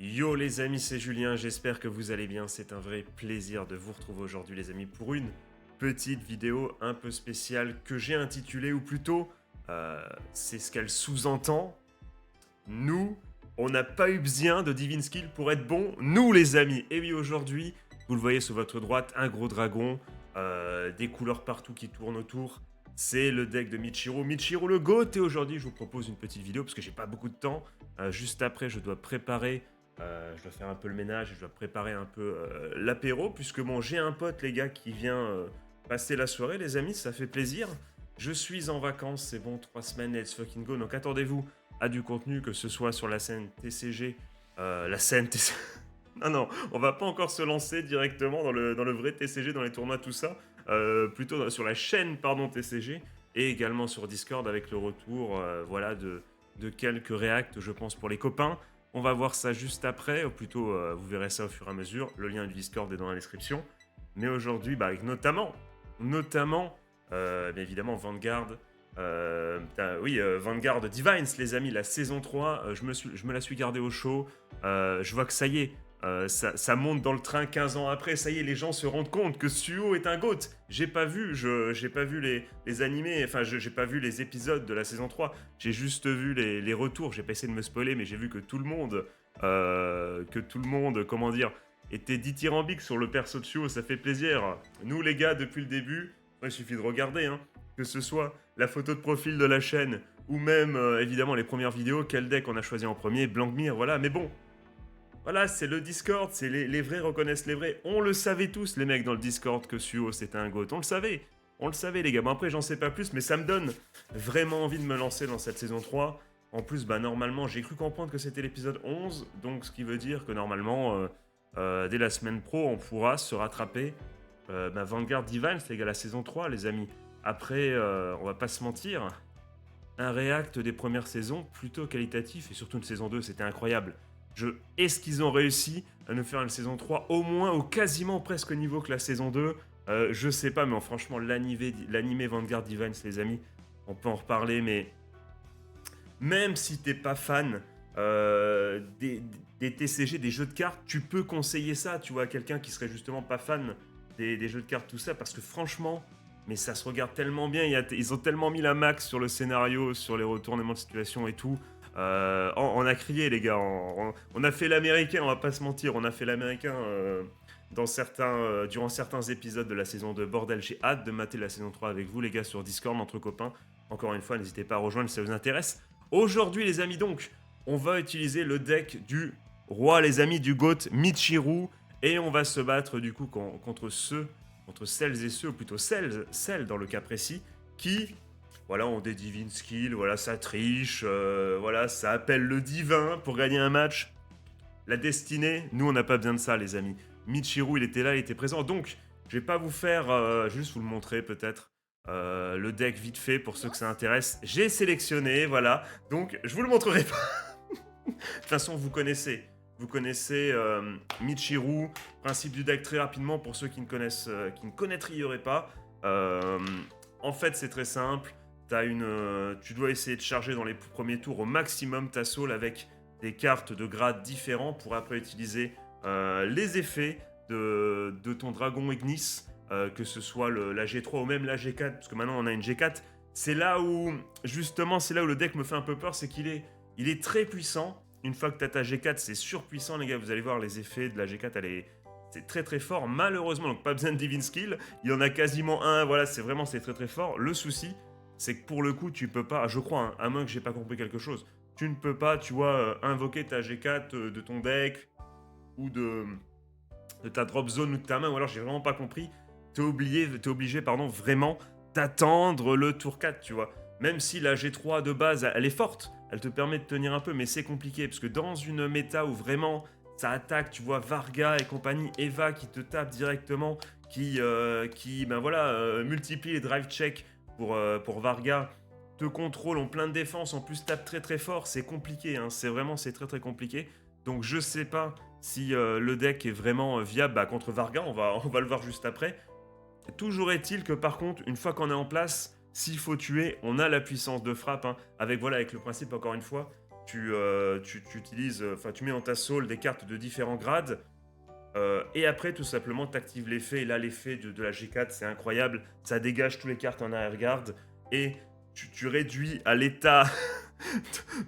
Yo les amis, c'est Julien, j'espère que vous allez bien, c'est un vrai plaisir de vous retrouver aujourd'hui les amis pour une petite vidéo un peu spéciale que j'ai intitulée, ou plutôt, c'est ce qu'elle sous-entend, nous, on n'a pas eu besoin de Divine Skill pour être bon, nous les amis. Et oui, aujourd'hui, vous le voyez sur votre droite, un gros dragon, des couleurs partout qui tournent autour. C'est le deck de Michiru, Michiru le GOAT. Et aujourd'hui, je vous propose une petite vidéo parce que j'ai pas beaucoup de temps. Juste après, je dois préparer, je dois faire un peu le ménage, et je dois préparer un peu l'apéro. Puisque bon, j'ai un pote, les gars, qui vient passer la soirée, les amis, ça fait plaisir. Je suis en vacances, c'est bon, 3 semaines, let's fucking go. Donc attendez-vous à du contenu, que ce soit sur la scène TCG, la scène TCG. Non, non, on va pas encore se lancer directement dans le vrai TCG, dans les tournois, tout ça. Plutôt sur la chaîne, pardon, TCG, et également sur Discord avec le retour, voilà, de quelques réacts, je pense, pour les copains. On va voir ça juste après, ou plutôt, vous verrez ça au fur et à mesure. Le lien du Discord est dans la description. Mais aujourd'hui, bah, avec notamment, bien évidemment, Vanguard. Vanguard Divines, les amis, la saison 3, je me la suis gardée au chaud. Je vois que ça y est, ça monte dans le train 15 ans après. Ça y est, les gens se rendent compte que Suo est un GOAT. J'ai pas vu les animés, enfin, j'ai pas vu les épisodes de la saison 3. J'ai juste vu les retours. J'ai pas essayé de me spoiler, mais j'ai vu que tout le monde, comment dire, était dithyrambique sur le perso de Suo. Ça fait plaisir. Nous, les gars, depuis le début, il suffit de regarder, hein, que ce soit la photo de profil de la chaîne ou même évidemment les premières vidéos, quel deck on a choisi en premier, Blankmire, voilà. Mais bon, voilà, c'est le Discord, c'est les vrais reconnaissent les vrais. On le savait tous, les mecs dans le Discord, que Suo c'était un GOAT. On le savait, les gars. Bon, après, j'en sais pas plus, mais ça me donne vraiment envie de me lancer dans cette saison 3. En plus, bah, normalement, j'ai cru comprendre que c'était l'épisode 11, donc ce qui veut dire que normalement, dès la semaine pro, on pourra se rattraper Vanguard Divines, les gars, la saison 3, les amis. Après, on va pas se mentir, un react des premières saisons plutôt qualitatif, et surtout une saison 2, c'était incroyable. Est-ce qu'ils ont réussi à nous faire une saison 3 au moins ou quasiment presque au niveau que la saison 2? Je sais pas, mais franchement, l'animé Vanguard Divines, les amis, on peut en reparler, mais même si t'es pas fan des TCG, des jeux de cartes, tu peux conseiller ça, tu vois, à quelqu'un qui serait justement pas fan des jeux de cartes, tout ça, parce que franchement, mais ça se regarde tellement bien, ils ont tellement mis la max sur le scénario, sur les retournements de situation et tout. On a crié, les gars, on a fait l'américain, on va pas se mentir, on a fait l'américain durant certains épisodes de la saison 2. Bordel, j'ai hâte de mater la saison 3 avec vous, les gars, sur Discord, entre copains. Encore une fois, n'hésitez pas à rejoindre si ça vous intéresse. Aujourd'hui, les amis, donc, on va utiliser le deck du roi, les amis, du GOAT Michiru, et on va se battre du coup contre celles et ceux, ou plutôt celles dans le cas précis, qui, voilà, ont des divine skills, voilà, ça triche, voilà, ça appelle le divin pour gagner un match. La destinée, nous, on n'a pas besoin de ça, les amis. Michiru, il était là, il était présent, donc, je vais pas vous faire, juste vous le montrer peut-être, le deck vite fait pour ceux que ça intéresse. J'ai sélectionné, voilà, donc je vous le montrerai pas. De toute façon, vous connaissez Michiru, principe du deck très rapidement pour ceux qui ne connaîtrieraient pas. En fait, c'est très simple. Tu dois essayer de charger dans les premiers tours au maximum ta soul avec des cartes de grades différents pour après utiliser les effets de ton dragon Ignis, que ce soit la G3 ou même la G4, parce que maintenant on a une G4. Justement, c'est là où le deck me fait un peu peur, c'est il est très puissant. Une fois que tu as ta G4, c'est surpuissant, les gars. Vous allez voir les effets de la G4, c'est très très fort. Malheureusement, donc pas besoin de Divine Skill. Il y en a quasiment un, voilà, c'est très très fort. Le souci, c'est que pour le coup, tu peux pas, je crois, hein, à moins que j'ai pas compris quelque chose, tu ne peux pas, tu vois, invoquer ta G4 de ton deck ou de ta drop zone ou de ta main, ou alors j'ai vraiment pas compris. T'es obligé, pardon, vraiment d'attendre le tour 4, tu vois. Même si la G3 de base, elle est forte, elle te permet de tenir un peu, mais c'est compliqué, parce que dans une méta où vraiment ça attaque, tu vois, Varga et compagnie, Eva qui te tape directement, qui ben voilà, multiplie les drive checks pour Varga, te contrôle en plein de défense, en plus tape très très fort, c'est compliqué, hein, c'est très très compliqué. Donc je sais pas si le deck est vraiment viable contre Varga, on va le voir juste après. Toujours est-il que par contre, une fois qu'on est en place, s'il faut tuer, on a la puissance de frappe, hein, avec le principe encore une fois, tu utilises, enfin tu mets dans ta soul des cartes de différents grades. Et après, tout simplement, tu actives l'effet. Et là, l'effet de la G4, c'est incroyable. Ça dégage toutes les cartes en arrière-garde. Et tu réduis à l'état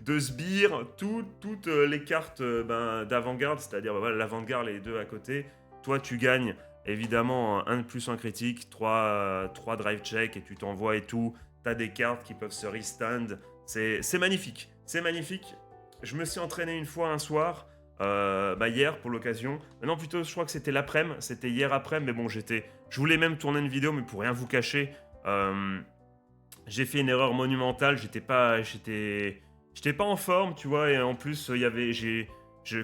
de sbire toutes les cartes d'avant-garde. C'est-à-dire, voilà, l'avant-garde, les deux à côté. Toi, tu gagnes, évidemment, 1 de plus en critique, 3 drive check, et tu t'envoies et tout. Tu as des cartes qui peuvent se restand. C'est magnifique. C'est magnifique. Je me suis entraîné une fois un soir. Hier pour l'occasion. Non, plutôt, je crois que c'était l'après-midi. C'était hier après-midi, mais bon, je voulais même tourner une vidéo, mais pour rien vous cacher, j'ai fait une erreur monumentale. J'étais pas en forme, tu vois, et en plus,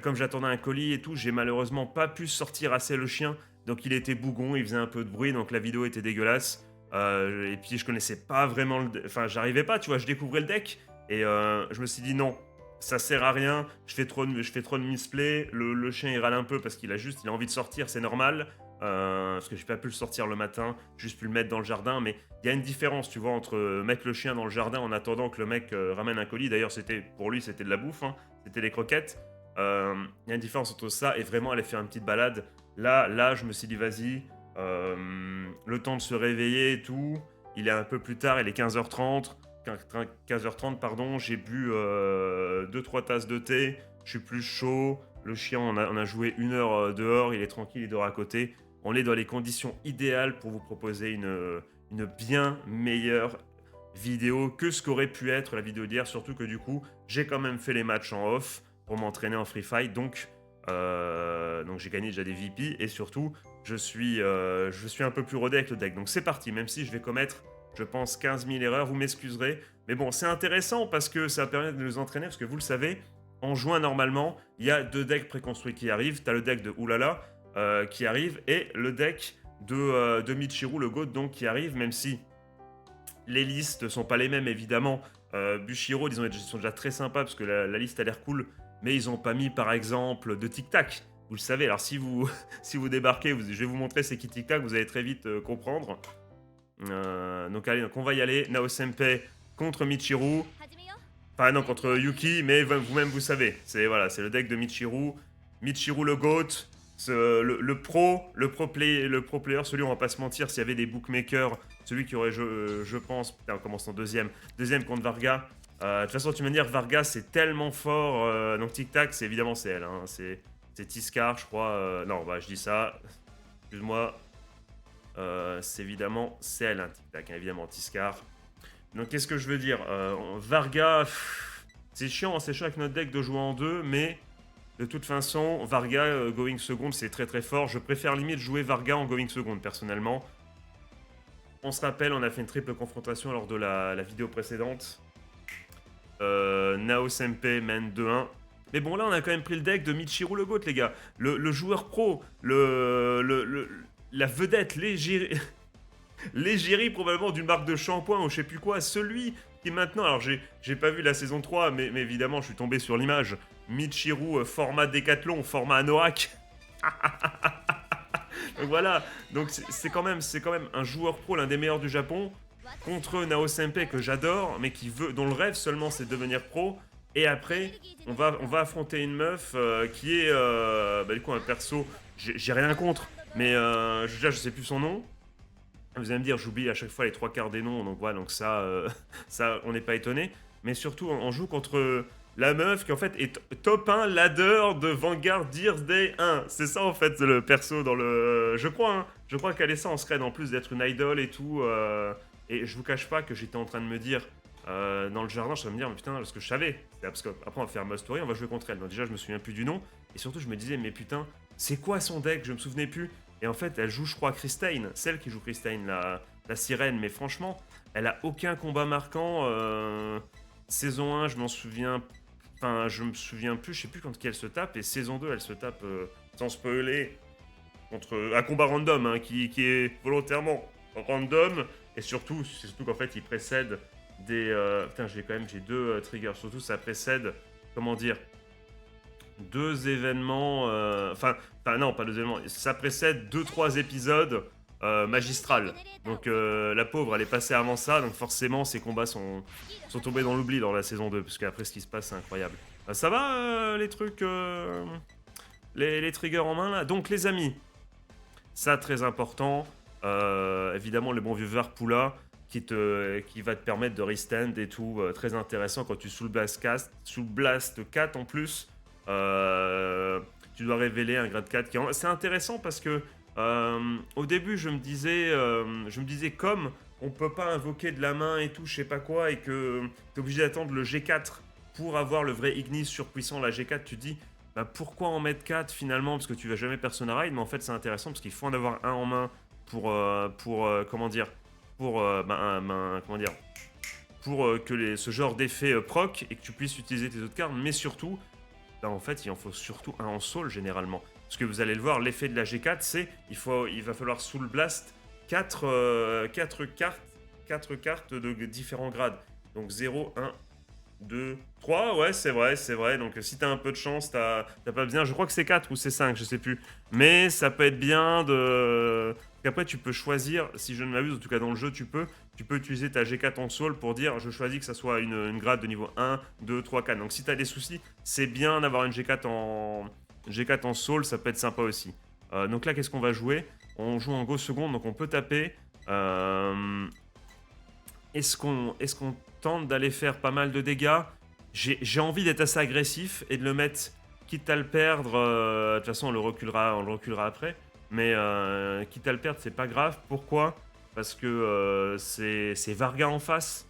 comme j'attendais un colis et tout, j'ai malheureusement pas pu sortir assez le chien. Donc il était bougon, il faisait un peu de bruit, donc la vidéo était dégueulasse. Et puis je connaissais pas vraiment enfin, j'arrivais pas, tu vois, je découvrais le deck. Et je me suis dit non, ça sert à rien, je fais trop de misplay, le chien il râle un peu parce qu'il a envie de sortir, c'est normal, parce que j'ai pas pu le sortir le matin, juste pu le mettre dans le jardin, mais il y a une différence, tu vois, entre mettre le chien dans le jardin en attendant que le mec ramène un colis, d'ailleurs pour lui c'était de la bouffe, hein, c'était des croquettes, il y a une différence entre ça et vraiment aller faire une petite balade. Là je me suis dit vas-y, le temps de se réveiller et tout, il est un peu plus tard, il est 15h30, pardon, j'ai bu 2-3 tasses de thé, je suis plus chaud, le chien, on a joué 1 heure dehors, il est tranquille, il dort à côté. On est dans les conditions idéales pour vous proposer une bien meilleure vidéo que ce qu'aurait pu être la vidéo d'hier, surtout que du coup, j'ai quand même fait les matchs en off pour m'entraîner en free fight, donc j'ai gagné déjà des VP, et surtout, je suis un peu plus rodé avec le deck. Donc c'est parti, même si je vais commettre, je pense, 15 000 erreurs, vous m'excuserez. Mais bon, c'est intéressant parce que ça permet de nous entraîner, parce que vous le savez, en juin, normalement, il y a 2 decks préconstruits qui arrivent. Tu as le deck de Oulala qui arrive, et le deck de Michiru, le GOAT, donc, qui arrive, même si les listes ne sont pas les mêmes, évidemment. Bushiro, disons, ils sont déjà très sympas, parce que la liste a l'air cool, mais ils n'ont pas mis, par exemple, de Tic Tac. Vous le savez, alors si vous, si vous débarquez, je vais vous montrer c'est qui Tic Tac, vous allez très vite comprendre. Donc allez, on va y aller. Nao Senpai contre Michiru. Enfin non, contre Yuki, mais vous-même vous savez. C'est le deck de Michiru. Michiru le GOAT. Le pro player, celui on va pas se mentir, s'il y avait des bookmakers, celui qui aurait, je pense, putain, on commence en deuxième contre Varga. De toute façon, tu me dire, Varga c'est tellement fort. Donc Tic Tac, évidemment c'est elle. Hein, c'est Tiscar, je crois. Non, bah je dis ça. Excuse-moi. C'est évidemment celle, hein, Tic Tac, hein, évidemment, Tiscar. Donc qu'est-ce que je veux dire, Varga, c'est chiant avec notre deck de jouer en 2, mais de toute façon, Varga going second, c'est très très fort. Je préfère limite jouer Varga en going second, personnellement. On se rappelle, on a fait une triple confrontation lors de la vidéo précédente. Nao Senpai mène 2-1. Mais bon, là, on a quand même pris le deck de Michiru le GOAT, les gars. Le joueur pro, la vedette, l'égérie probablement d'une marque de shampoing ou je sais plus quoi. Celui qui maintenant, alors j'ai pas vu la saison 3, mais évidemment, je suis tombé sur l'image. Michiru, format Décathlon, format Anorak. Donc voilà, donc c'est quand même un joueur pro, l'un des meilleurs du Japon, contre Nao Senpai que j'adore, mais dont le rêve seulement c'est de devenir pro. Et après, on va affronter une meuf qui est du coup un perso, j'ai rien contre, mais je sais plus son nom. Vous allez me dire, j'oublie à chaque fois les 3 quarts des noms, donc voilà, donc ça on n'est pas étonné. Mais surtout, on joue contre la meuf qui en fait est top 1 ladder de Vanguard Dears Day 1. C'est ça en fait le perso dans le... Je crois qu'elle est ça en scred, en plus d'être une idol et tout. Et je vous cache pas que j'étais en train de me dire, dans le jardin, je suis en train de me dire, mais putain, parce que je savais. Parce qu'après on va faire Must Story, on va jouer contre elle. Donc déjà, je me souviens plus du nom. Et surtout, je me disais, mais putain, c'est quoi son deck? Je me souvenais plus. Et en fait, elle joue, je crois, Christine, celle qui joue Christine, la sirène. Mais franchement, elle a aucun combat marquant. Saison 1, je m'en souviens. Enfin, je me souviens plus, je sais plus contre qui elle se tape. Et saison 2, elle se tape, sans spoiler, contre un combat random, hein, qui est volontairement random. Et surtout qu'en fait, il précède des... putain, j'ai 2 triggers. Surtout, ça précède, comment dire, 2 événements... Enfin, non, pas 2 événements. Ça précède 2-3 épisodes magistrales. Donc, la pauvre, elle est passée avant ça. Donc, forcément, ces combats sont tombés dans l'oubli dans la saison 2. Parce qu'après, ce qui se passe, c'est incroyable. Ça va les trucs, les triggers en main là. Donc les amis, ça très important. Évidemment le bon vieux Varpula qui va te permettre de restand et tout, très intéressant quand tu sous blast 4 en plus. Tu dois révéler un grade 4 c'est intéressant parce que au début je me disais comme on peut pas invoquer de la main et tout, je sais pas quoi, et que t'es obligé d'attendre le G4 pour avoir le vrai Ignis surpuissant, la G4, tu te dis bah pourquoi en mettre 4 finalement, parce que tu vas jamais Persona Ride, mais en fait c'est intéressant parce qu'il faut en avoir un en main pour comment dire, pour comment dire, pour que ce genre d'effet proc et que tu puisses utiliser tes autres cartes, mais surtout, bah, en fait il en faut surtout un en soul généralement. Parce que vous allez le voir, l'effet de la G4 c'est il va falloir Soul Blast 4 cartes de différents grades. Donc 0, 1, 2, 3, ouais, c'est vrai, c'est vrai. Donc si t'as un peu de chance, t'as pas besoin. Je crois que c'est 4 ou c'est 5, je sais plus. Mais ça peut être bien de. Après, tu peux choisir, si je ne m'abuse, en tout cas dans le jeu, tu peux utiliser ta G4 en soul pour dire je choisis que ça soit une grade de niveau 1, 2, 3, 4. Donc si t'as des soucis, c'est bien d'avoir une G4 en soul, ça peut être sympa aussi. Donc là, qu'est-ce qu'on va jouer? On joue en go seconde, donc on peut taper. Est-ce qu'on tente d'aller faire pas mal de dégâts? J'ai envie d'être assez agressif et de le mettre, quitte à le perdre. De toute façon, on le reculera après. Mais quitte à le perdre, c'est pas grave. Pourquoi? Parce que c'est Varga en face.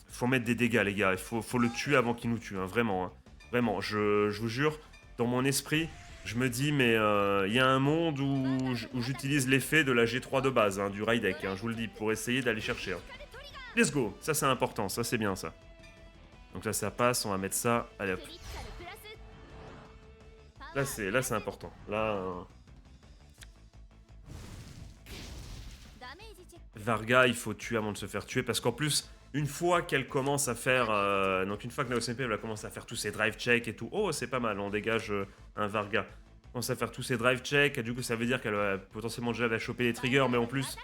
Faut mettre des dégâts, les gars. Il faut le tuer avant qu'il nous tue, hein, vraiment. Hein. Vraiment, je vous jure, dans mon esprit, je me dis, mais il y a un monde où j'utilise l'effet de la G3 de base, hein, du Raidek, hein, je vous le dis, pour essayer d'aller chercher. Hein. Let's go, ça c'est important, ça c'est bien ça. Donc là ça passe, on va mettre ça, allez hop. Là c'est important, là... Varga, il faut tuer avant de se faire tuer, parce qu'en plus, une fois qu'elle commence à faire... donc une fois que NaOSMP va commencer à faire tous ses drive checks et tout, oh c'est pas mal, on dégage un Varga. On commence à faire tous ses drive checks, et du coup ça veut dire qu'elle va potentiellement déjà choper les triggers, mais en plus...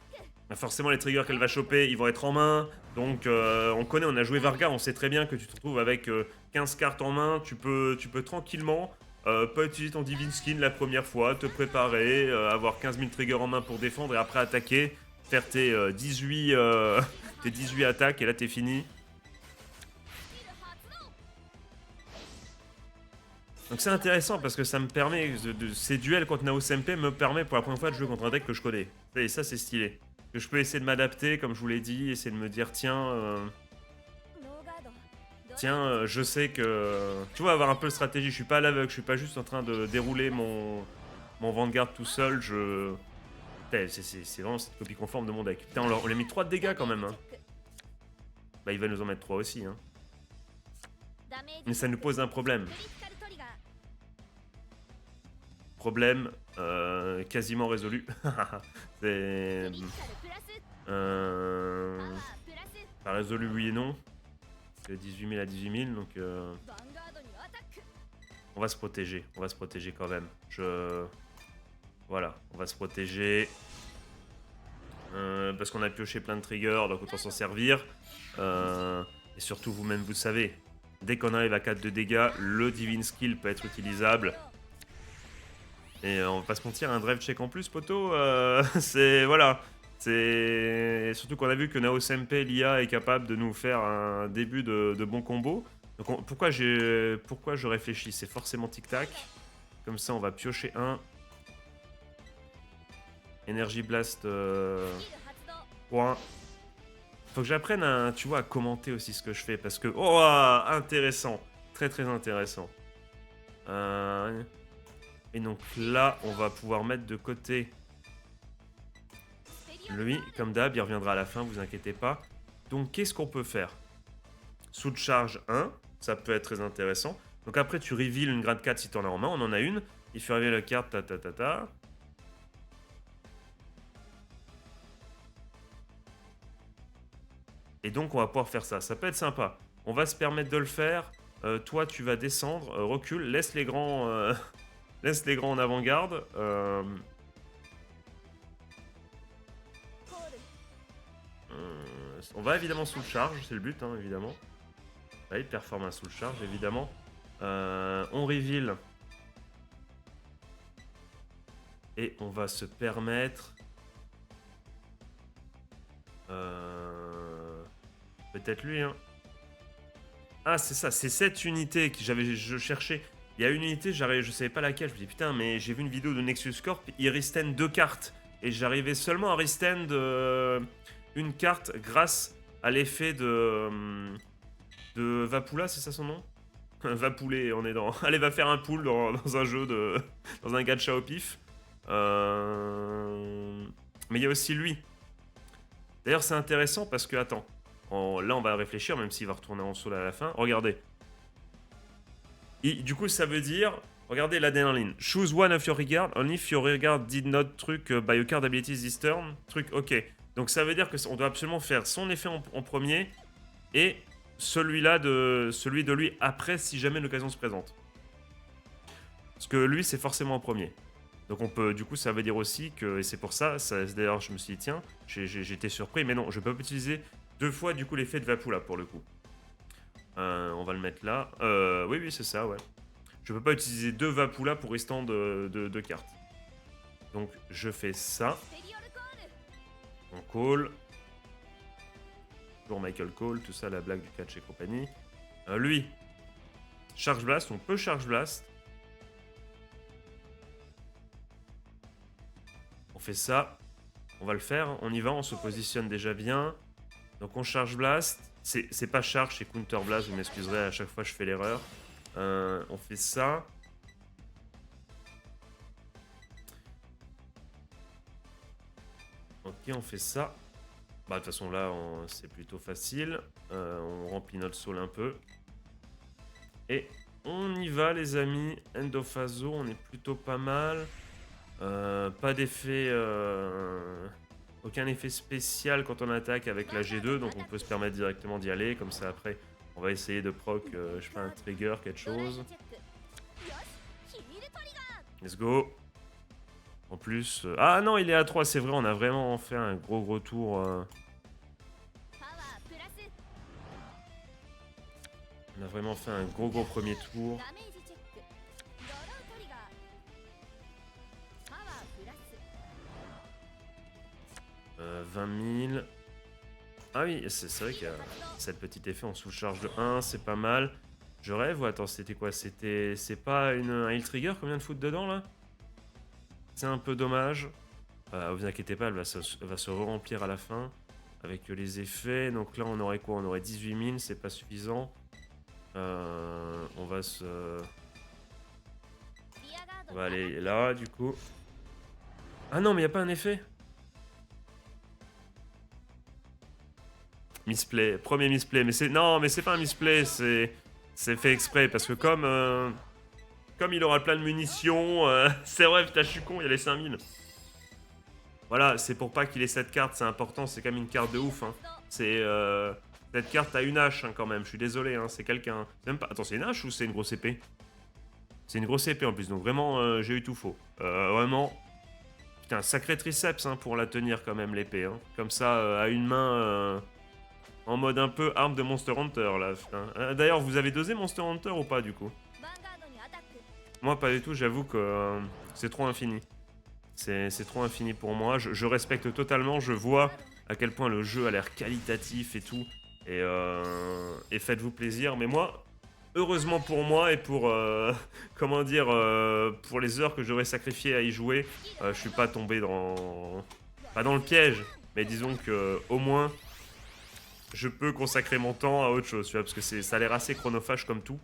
Bah forcément les triggers qu'elle va choper, ils vont être en main. Donc on connaît, on a joué Varga, on sait très bien que tu te retrouves avec 15 cartes en main. Tu peux tranquillement pas utiliser ton Divine Skin la première fois, te préparer, avoir 15 000 triggers en main pour défendre et après attaquer, faire tes 18 attaques et là t'es fini. Donc c'est intéressant parce que ça me permet, ces duels contre NaOSMP me permet pour la première fois de jouer contre un deck que je connais. Et ça c'est stylé. Que je peux essayer de m'adapter, comme je vous l'ai dit, essayer de me dire tiens, je sais que... Tu vois, avoir un peu de stratégie, je suis pas à l'aveugle, je suis pas juste en train de dérouler mon Vanguard tout seul, c'est vraiment cette copie conforme de mon deck. Putain, on lui a mis 3 de dégâts quand même. Hein. Bah il va nous en mettre 3 aussi. Hein. Mais ça nous pose un problème. Problème quasiment résolu. C'est... pas résolu oui et non. 18 000 à 18 000, donc... on va se protéger quand même. Voilà, on va se protéger. Parce qu'on a pioché plein de triggers, donc autant s'en servir. Et surtout, vous-même, vous savez, dès qu'on arrive à 4 de dégâts, le Divine Skill peut être utilisable. Et on va pas se mentir, un drive check en plus, poteau, c'est... Voilà. C'est surtout qu'on a vu que NaOSMP, l'IA, est capable de nous faire un début de bons combos. Donc pourquoi je réfléchis? C'est forcément tic-tac. Comme ça, on va piocher un. Energy Blast 3. Faut que j'apprenne à, tu vois, à commenter aussi ce que je fais. Parce que... Oh, intéressant. Très très intéressant. Et donc là, on va pouvoir mettre de côté... Lui, comme d'hab, il reviendra à la fin, vous inquiétez pas. Donc, qu'est-ce qu'on peut faire? Sous de charge 1, ça peut être très intéressant. Donc après, tu reveal une grade 4 si tu en as en main, on en a une. Il fait reveal la carte, ta. Et donc, on va pouvoir faire ça. Ça peut être sympa. On va se permettre de le faire. Toi, tu vas descendre, recule, laisse les grands en avant-garde. On va évidemment sous le charge, c'est le but, hein, évidemment. Ouais, il performe un soul charge, évidemment. On reveal. Et on va se permettre... Peut-être lui, hein. Ah, c'est ça, c'est cette unité que je cherchais. Il y a une unité, je savais pas laquelle. Je me dis, putain, mais j'ai vu une vidéo de Nexus Corp, il restand 2 cartes. Et j'arrivais seulement à restand une carte grâce à l'effet de Vapula, c'est ça son nom? Vapoulé, on est dans... Allez, va faire un pool dans un jeu de... dans un gacha au pif. Mais il y a aussi lui. D'ailleurs, c'est intéressant parce que, attends, là on va réfléchir, même s'il va retourner en solo à la fin. Regardez. Du coup, ça veut dire, regardez la dernière ligne. Choose one of your regard, only if your regard did not truc by your card abilities this turn. Truc, ok. Donc ça veut dire qu'on doit absolument faire son effet en premier et celui de lui après si jamais l'occasion se présente. Parce que lui, c'est forcément en premier. Donc on peut, du coup, ça veut dire aussi que, et c'est pour ça, d'ailleurs je me suis dit, tiens, j'étais surpris, mais non, je peux pas utiliser 2 fois du coup l'effet de Vapula pour le coup. On va le mettre là. Oui, c'est ça, ouais. Je peux pas utiliser 2 Vapula pour restant de cartes. Donc je fais ça. On call. Toujours Michael Cole, tout ça, la blague du catch et compagnie. Lui, Charge Blast, on peut Charge Blast. On fait ça, on va le faire, on y va, on se positionne déjà bien. Donc on charge blast, c'est pas charge, c'est counter blast, vous m'excuserez, à chaque fois je fais l'erreur. On fait ça. Ok, on fait ça. Bah de toute façon là, c'est plutôt facile. On remplit notre soul un peu. Et on y va les amis, End of Phaso, on est plutôt pas mal. Pas d'effet... aucun effet spécial quand on attaque avec la G2, donc on peut se permettre directement d'y aller. Comme ça après, on va essayer de proc, je sais pas, un trigger, quelque chose. Let's go. En plus... Ah non, il est à 3, c'est vrai, on a vraiment fait un gros tour. On a vraiment fait un gros premier tour. 20 000. Ah oui, c'est vrai qu'il y a cette petite effet en sous-charge de 1, c'est pas mal. Je rêve ou attends, c'était quoi? C'est pas un heal trigger qu'on vient de foutre dedans là? C'est un peu dommage. Vous inquiétez pas, elle va se re-remplir à la fin avec les effets. Donc là, on aurait quoi? On aurait 18 000, c'est pas suffisant. On va aller là du coup. Ah non, mais il n'y a pas un effet. Misplay, premier misplay, mais c'est pas un misplay, c'est fait exprès parce que comme il aura plein de munitions, c'est vrai, putain, je suis con, il y a les 5000. Voilà, c'est pour pas qu'il ait cette carte, c'est important, c'est quand même une carte de ouf. Hein. C'est cette carte a une hache hein, quand même, je suis désolé, hein, c'est quelqu'un. Même pas. Attends, c'est une hache ou c'est une grosse épée? C'est une grosse épée en plus, donc vraiment j'ai eu tout faux. Vraiment. Putain, sacré triceps hein, pour la tenir quand même l'épée. Hein. Comme ça, à une main. En mode un peu arme de Monster Hunter là. D'ailleurs, vous avez dosé Monster Hunter ou pas du coup? Moi pas du tout, j'avoue que c'est trop infini. C'est trop infini pour moi. Je respecte totalement, je vois à quel point le jeu a l'air qualitatif et tout. Et faites-vous plaisir. Mais moi, heureusement pour moi et pour, comment dire, pour les heures que j'aurais sacrifiées à y jouer, je suis pas tombé dans... Pas dans le piège, mais disons que au moins... Je peux consacrer mon temps à autre chose, tu vois, parce que ça a l'air assez chronophage comme tout.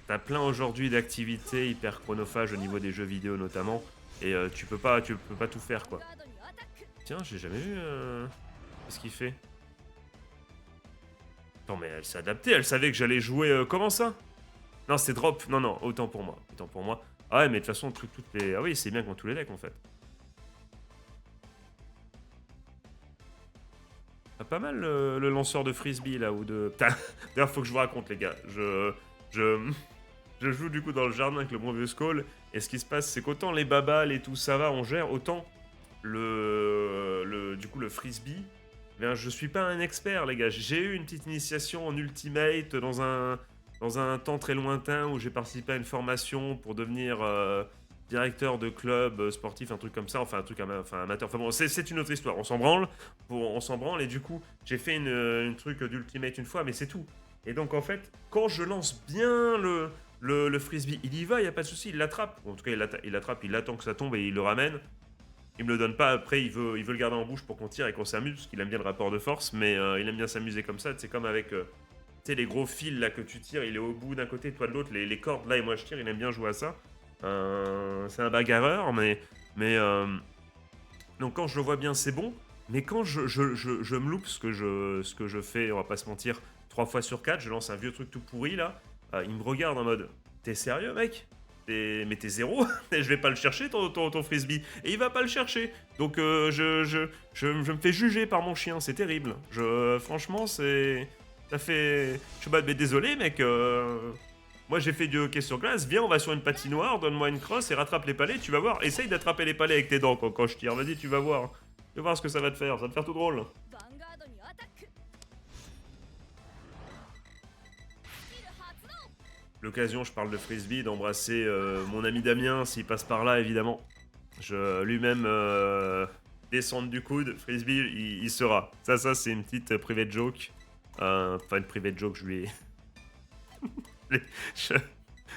T'as plein aujourd'hui d'activités hyper chronophages au niveau des jeux vidéo notamment, et tu peux pas tout faire quoi. Tiens, j'ai jamais vu qu'est-ce qu'il fait. Attends, mais elle s'est adaptée, elle savait que j'allais jouer comment ça? Non, c'est drop, non, autant pour moi, Ah ouais, mais de toute façon, toutes les... Ah oui, c'est bien contre tous les decks en fait. Pas mal le lanceur de frisbee là ou de... D'ailleurs faut que je vous raconte les gars, je joue du coup dans le jardin avec le bon vieux Skull et ce qui se passe c'est qu'autant les babales et tout ça va on gère, autant du coup le frisbee bien, je suis pas un expert, les gars. J'ai eu une petite initiation en Ultimate dans un temps très lointain où j'ai participé à une formation pour devenir directeur de club sportif, un truc comme ça, enfin un truc enfin, amateur. Enfin bon, c'est une autre histoire. On s'en branle, on s'en branle, et du coup, j'ai fait une truc d'Ultimate une fois, mais c'est tout. Et donc en fait, quand je lance bien le frisbee, il y va, il y a pas de souci, il l'attrape. En tout cas, il l'attrape, il attend que ça tombe et il le ramène. Il me le donne pas, après il veut le garder en bouche pour qu'on tire et qu'on s'amuse, parce qu'il aime bien le rapport de force, mais il aime bien s'amuser comme ça. C'est comme avec tu sais, les gros fils là que tu tires, il est au bout d'un côté, toi de l'autre, les cordes là, et moi je tire, il aime bien jouer à ça. C'est un bagarreur, mais donc quand je le vois bien, c'est bon, mais quand je me loupe ce que je fais, on va pas se mentir, 3 fois sur 4, je lance un vieux truc tout pourri là, il me regarde en mode t'es sérieux mec? Mais t'es zéro, je vais pas le chercher ton frisbee. Et il va pas le chercher. Donc je me fais juger par mon chien, c'est terrible. Franchement, c'est. Ça fait. Je sais pas, mais désolé mec. Moi j'ai fait du hockey sur glace, viens on va sur une patinoire, donne-moi une crosse et rattrape les palets, tu vas voir. Essaye d'attraper les palets avec tes dents quand je tire, vas-y tu vas voir. Tu vas voir ce que ça va te faire, ça va te faire tout drôle. L'occasion, je parle de frisbee, d'embrasser mon ami Damien s'il passe par là, évidemment. Lui-même descendre du coude, frisbee, il sera. Ça c'est une petite private joke. Enfin, une private joke, je lui ai. je-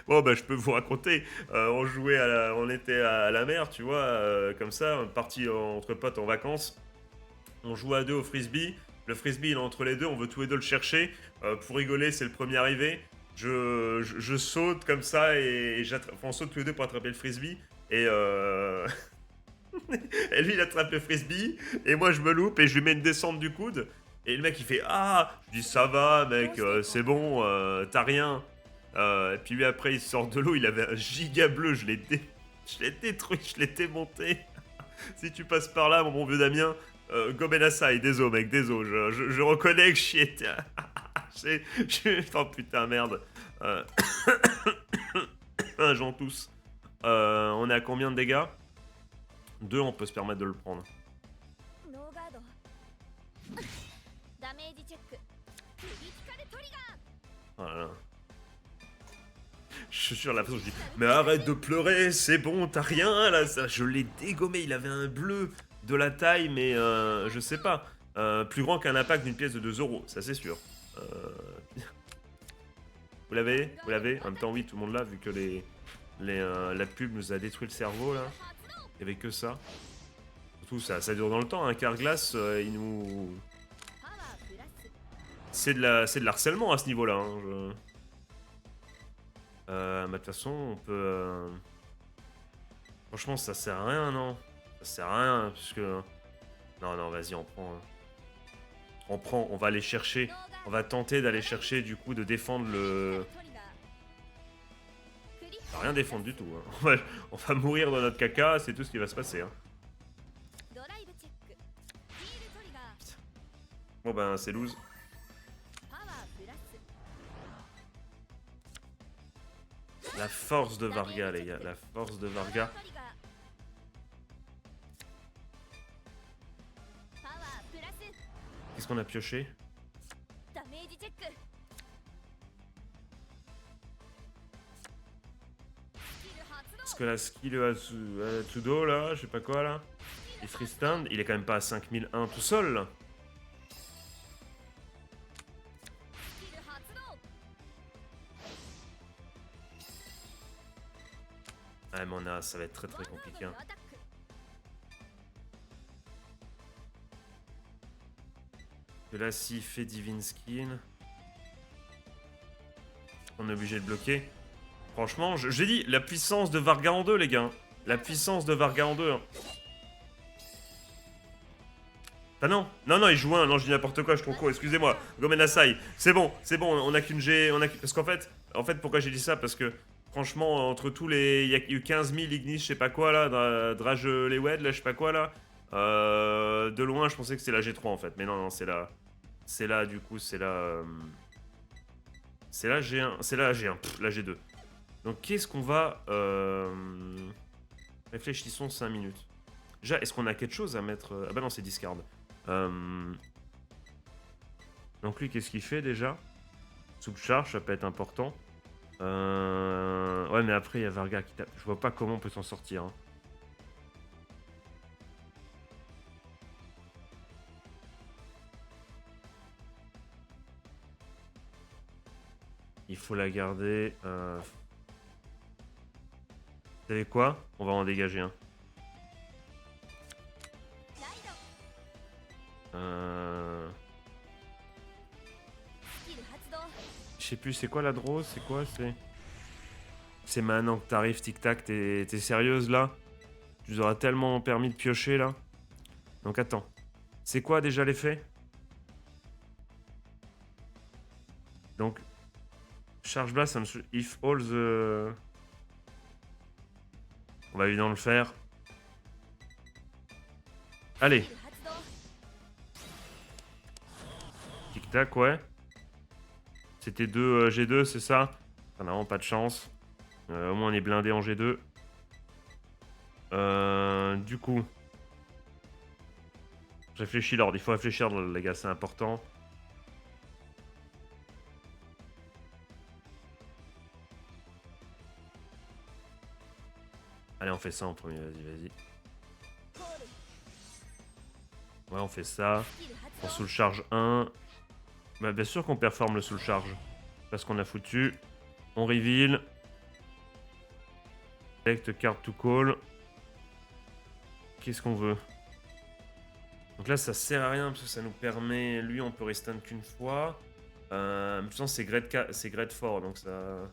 Bon, bah, je peux vous raconter. On était à la mer, tu vois, comme ça, parti entre potes en vacances. On joue à deux au frisbee. Le frisbee, il est entre les deux, on veut tous les deux le chercher. Pour rigoler, c'est le premier arrivé. Je saute comme ça on saute tous les deux pour attraper le frisbee. Et, et lui, il attrape le frisbee. Et moi, je me loupe et je lui mets une descente du coude. Et le mec, il fait ah. Je dis ça va, mec, c'est bon, t'as rien. Et puis lui, après, il sort de l'eau. Il avait un giga bleu. Je l'ai détruit, je l'ai démonté. Si tu passes par là, mon bon vieux Damien, Gomen Asai, désolé, mec, désolé. Je reconnais que j'y étais. Oh putain, merde. Euh, J'en tousse. On est à combien de dégâts? 2, on peut se permettre de le prendre. Voilà. Je suis sur la façon, je dis mais arrête de pleurer, c'est bon, t'as rien là. Je l'ai dégommé, il avait un bleu de la taille, mais je sais pas. Plus grand qu'un impact d'une pièce de 2 euros, ça c'est sûr. Vous l'avez? Vous l'avez? En même temps, oui, tout le monde l'a, vu que la pub nous a détruit le cerveau là. Il y avait que ça. Surtout, ça dure dans le temps, hein. Carglass, il nous. C'est de l'harcèlement à ce niveau-là. Hein, bah, de toute façon, on peut. Franchement, ça sert à rien, non? Ça sert à rien, puisque. Non, non, vas-y, on prend. On prend, on va aller chercher. On va tenter d'aller chercher, du coup, de défendre le. On va rien défendre du tout. Hein. On va mourir dans notre caca, c'est tout ce qui va se passer. Hein. Bon, ben, c'est loose. La force de Varga, les gars. La force de Varga. Qu'est-ce qu'on a pioché? Parce que la skill Atsudo, là, je sais pas quoi, là. Et Freestand, il est quand même pas à 5001 tout seul, là. Ah, mais ça va être très très compliqué. Hein. Que là, s'il fait Divine Skin, on est obligé de bloquer. Franchement, j'ai dit la puissance de Varga en 2, les gars. La puissance de Varga en 2. Hein. Ah non, non, non, il joue un. Non, je dis n'importe quoi, je suis trop con, excusez-moi. Gomen Asai. C'est bon, on a qu'une G. Parce qu'en fait, pourquoi j'ai dit ça? Parce que, franchement, entre tous les. Il y a eu 15 000 Ignis, je sais pas quoi là. Drage les Wed, là, je sais pas quoi là. De loin, je pensais que c'était la G3 en fait. Mais non, non, c'est là. C'est là, du coup, c'est là. C'est la G1. C'est la G1, la G2. Donc, qu'est-ce qu'on va. Réfléchissons 5 minutes. Déjà, est-ce qu'on a quelque chose à mettre. Ah bah non, c'est discard. Donc lui, qu'est-ce qu'il fait déjà? Sous le charge, ça peut être important. Ouais, mais après, il y a Varga qui tape. Je vois pas comment on peut s'en sortir. Hein. Il faut la garder. Vous savez quoi? On va en dégager un. Je sais plus, c'est quoi la draw? C'est quoi? C'est maintenant que t'arrives, tic-tac. T'es sérieuse là? Tu nous auras tellement permis de piocher là. Donc attends. C'est quoi déjà l'effet? Donc, charge blast if all the... On va évidemment le faire. Allez. Tic-tac, ouais. C'était 2 G2, c'est ça? On n'a vraiment pas de chance. Au moins on est blindé en G2. Du coup... Je réfléchis, Lord. Il faut réfléchir, les gars, c'est important. Allez, on fait ça en premier, vas-y. Ouais, on fait ça. On soul charge 1. Bah, bien sûr qu'on performe le soul charge. Parce qu'on a foutu. On reveal. Select card to call. Qu'est-ce qu'on veut? Donc là, ça sert à rien parce que ça nous permet. Lui, on peut restun qu'une fois. De toute façon, c'est grade fort, donc ça.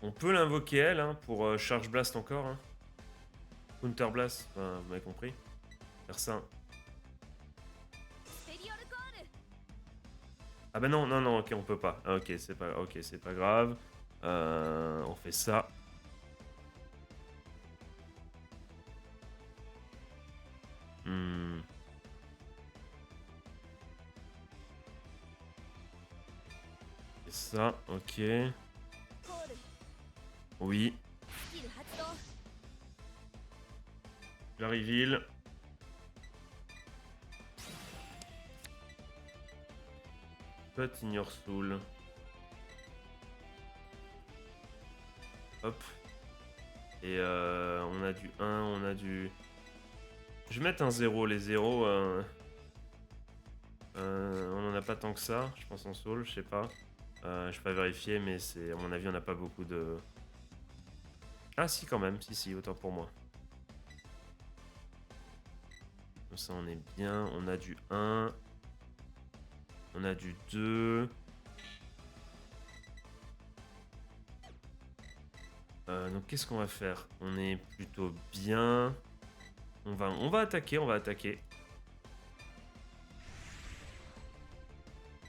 On peut l'invoquer elle hein, pour Charge Blast encore. Hein. Counter Blast, enfin, vous m'avez compris. Faire ça. Ah bah non, non, non, ok, on peut pas. Ah, ok, c'est pas grave. On fait ça. Hmm. Et ça, ok. Oui. La reveal. Put in your soul. Hop. Et on a du 1, on a du... Je vais mettre un 0. Les 0, on en a pas tant que ça, je pense en soul, je sais pas. Je vais pas vérifier, mais c'est à mon avis, on n'a pas beaucoup de... Ah si, quand même, si, autant pour moi. Comme ça, on est bien. On a du 1. On a du 2. Donc qu'est-ce qu'on va faire? On est plutôt bien. On va attaquer, on va attaquer.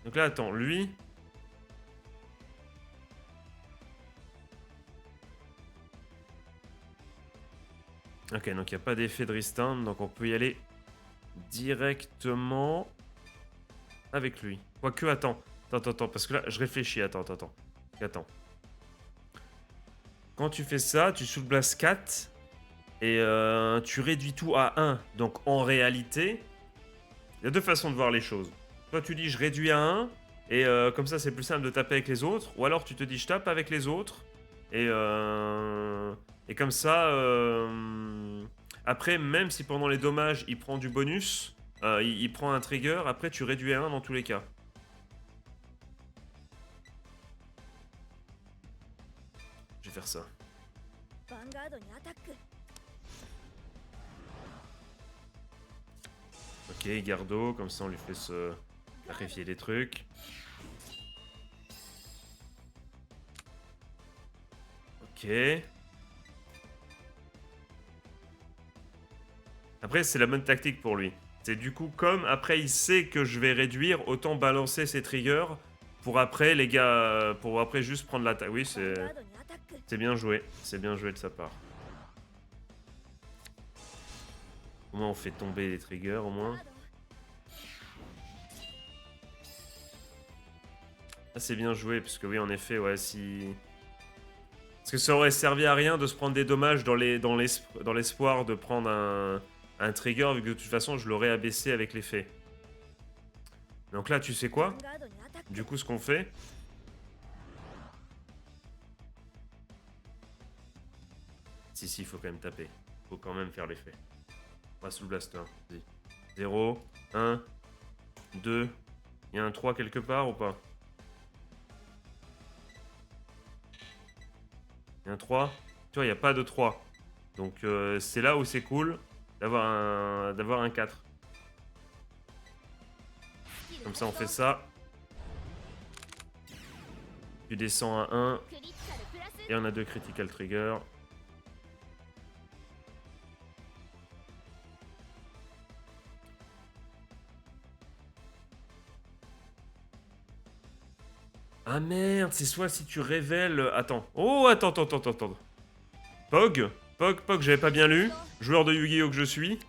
Donc là, attends, lui... Ok, donc il n'y a pas d'effet de restun, donc on peut y aller directement avec lui. Quoique, attends, parce que là, je réfléchis, attends. Quand tu fais ça, tu soul blast 4 et tu réduis tout à 1. Donc en réalité, il y a deux façons de voir les choses. Toi, tu dis je réduis à 1 et comme ça, c'est plus simple de taper avec les autres. Ou alors tu te dis je tape avec les autres et comme ça, après, même si pendant les dommages, il prend du bonus, il prend un trigger, après tu réduis à 1 dans tous les cas. Je vais faire ça. Ok, Gardo, comme ça on lui fait se sacrifier des trucs. Ok. Après, c'est la bonne tactique pour lui. C'est du coup, comme après il sait que je vais réduire, autant balancer ses triggers pour après, les gars, pour après juste prendre l'attaque. Oui, c'est bien joué. C'est bien joué de sa part. Au moins, on fait tomber les triggers, au moins. Ah, c'est bien joué, parce que oui, en effet, ouais, si... Parce que ça aurait servi à rien de se prendre des dommages dans l'espoir de prendre un trigger, vu que de toute façon, je l'aurais abaissé avec l'effet. Donc là, tu sais quoi? Du coup, ce qu'on fait... Si, il faut quand même taper. Faut quand même faire l'effet. On va sous le blaster. 0, 1, 2... Il y a un 3 quelque part ou pas? Il y a un 3. Tu vois, il n'y a pas de 3. Donc c'est là où c'est cool d'avoir un 4. Comme ça, on fait ça. Tu descends à 1. Et on a 2 critical trigger. Ah merde, c'est soit si tu révèles... Attends. Oh, attends. Pog, j'avais pas bien lu. Joueur de Yu-Gi-Oh que je suis.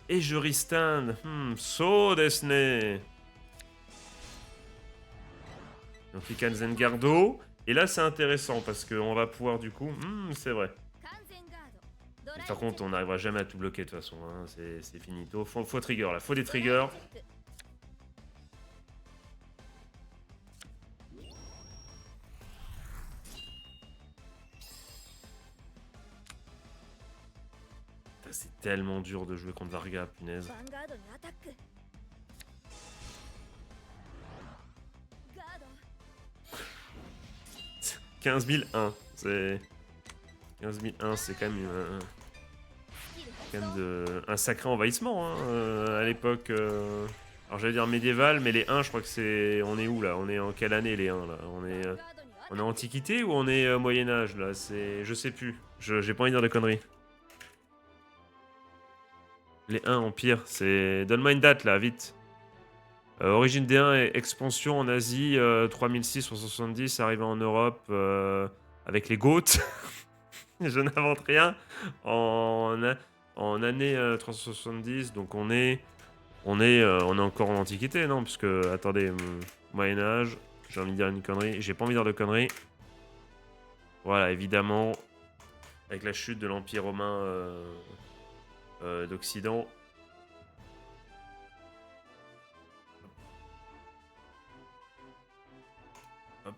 Et je restand. So desne. Donc il Kanzengardo. Et là c'est intéressant parce qu'on va pouvoir du coup... c'est vrai. Par contre on n'arrivera jamais à tout bloquer de toute façon. Hein. C'est finito. Faut trigger là. Faut des triggers. C'est tellement dur de jouer contre Varga, punaise. 15 001. C'est... 15 001, c'est quand même, un sacré envahissement hein, à l'époque. Alors j'allais dire médiéval, mais les 1, je crois que c'est... On est où là? On est en quelle année les 1 là? On est Antiquité ou on est Moyen-Âge là? Je sais plus. J'ai pas envie de dire de conneries. Les 1 Empire, c'est... Donne-moi une date là, vite. Origine des 1 et expansion en Asie, 3670, arrivé en Europe avec les Goths. Je n'invente rien. En année 370, donc on est encore en Antiquité, non? Parce que, attendez, Moyen-Âge, j'ai envie de dire une connerie. J'ai pas envie de dire de conneries. Voilà, évidemment, avec la chute de l'Empire romain d'Occident. Hop.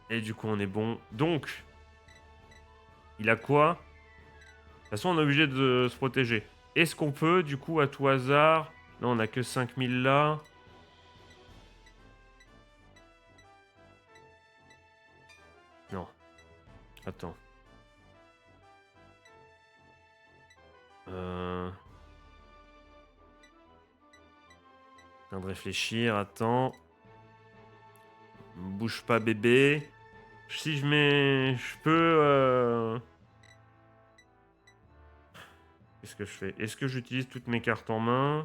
Et du coup, on est bon. Donc, il a quoi? De toute façon, on est obligé de se protéger. Est-ce qu'on peut, du coup, à tout hasard... Non, on a que 5000 là. Non. Attends. En train de réfléchir, attends. Bouge pas, bébé. Si je mets... Je peux... Qu'est-ce que je fais? Est-ce que j'utilise toutes mes cartes en main?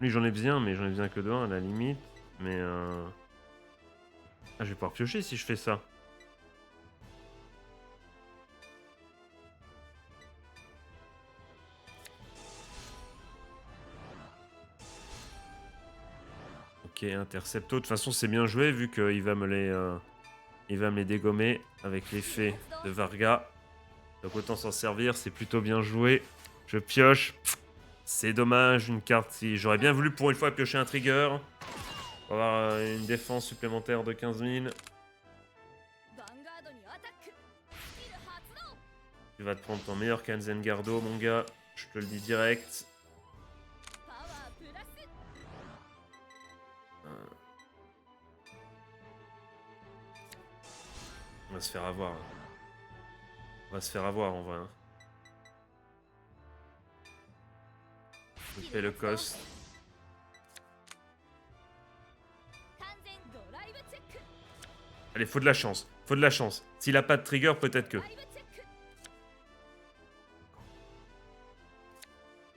Lui, j'en ai besoin, mais j'en ai besoin que de 1 à la limite. Mais... Ah, je vais pouvoir piocher si je fais ça. Ok, Intercepto. De toute façon, c'est bien joué vu qu'il va me les dégommer avec l'effet de Varga. Donc autant s'en servir, c'est plutôt bien joué. Je pioche. C'est dommage, une carte si... J'aurais bien voulu pour une fois piocher un trigger. On va avoir une défense supplémentaire de 15 000. Tu vas te prendre ton meilleur Kanzengardo, mon gars. Je te le dis direct. On va se faire avoir. On va se faire avoir en vrai. Hein. Je fais le cost. Allez, faut de la chance. Faut de la chance. S'il a pas de trigger, peut-être que...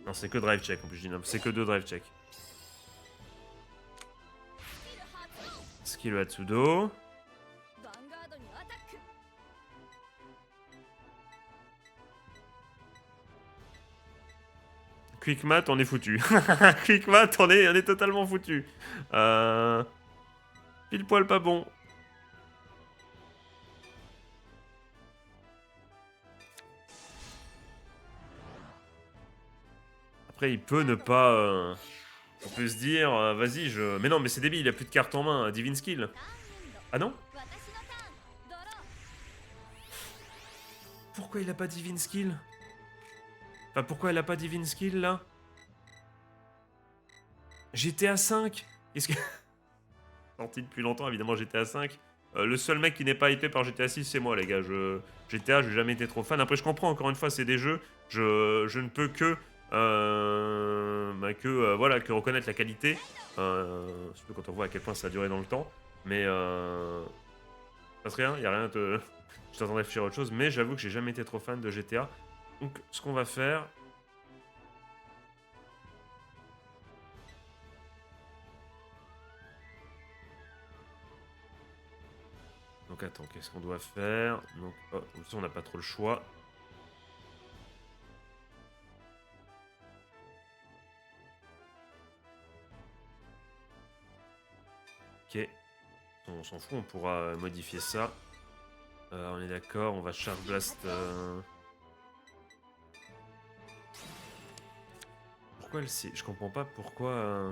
Non, c'est que drive check en plus, je dis non. C'est que 2 drive check. Skill Atsudo. Quick Mat, on est foutu. Quick Mat, on est totalement foutu. Pile poil pas bon. Après, il peut ne pas... on peut se dire, vas-y, je... Mais non, mais c'est débile, il a plus de cartes en main. Divine Skill. Ah non? Pourquoi il a pas Divine Skill? Enfin, pourquoi il a pas Divine Skill, là? GTA 5. Qu'est-ce que... Sorti depuis longtemps, évidemment, GTA 5. Le seul mec qui n'est pas hypé par GTA 6, c'est moi, les gars. GTA, j'ai jamais été trop fan. Après, je comprends, encore une fois, c'est des jeux. Je ne peux que... voilà, que reconnaître la qualité. Surtout quand on voit à quel point ça a duré dans le temps. Mais... passe rien, y a rien de... Je t'attendais réfléchir à autre chose. Mais j'avoue que j'ai jamais été trop fan de GTA. Donc, ce qu'on va faire... Donc attends, qu'est-ce qu'on doit faire? Donc, oh, comme ça, on n'a pas trop le choix. Ok. On s'en fout, on pourra modifier ça. On est d'accord, on va Charge Blast... Pourquoi elle sait... Je comprends pas pourquoi...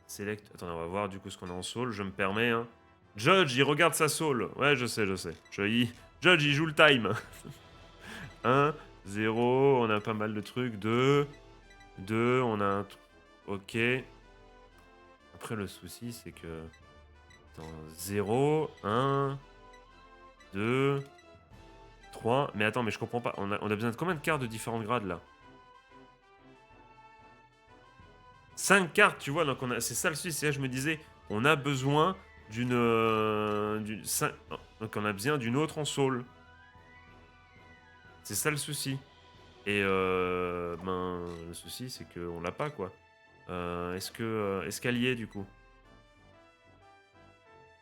Select... Attends, on va voir du coup ce qu'on a en soul, je me permets. Hein. Judge, il regarde sa soul. Ouais, je sais, je sais. Judge, il joue le time. 1, 0, on a pas mal de trucs. 2, 2, on a un... Ok. Après, le souci, c'est que... Attends, 0, 1, 2, 3... Mais attends, mais je comprends pas. On a besoin de combien de cartes de différents grades, là? 5 cartes, tu vois, donc c'est ça le souci, c'est là je me disais, on a besoin d'une... donc on a besoin d'une autre en soul. C'est ça le souci. Et ben, le souci c'est qu'on l'a pas, quoi. Est-ce qu'elle y est, du coup?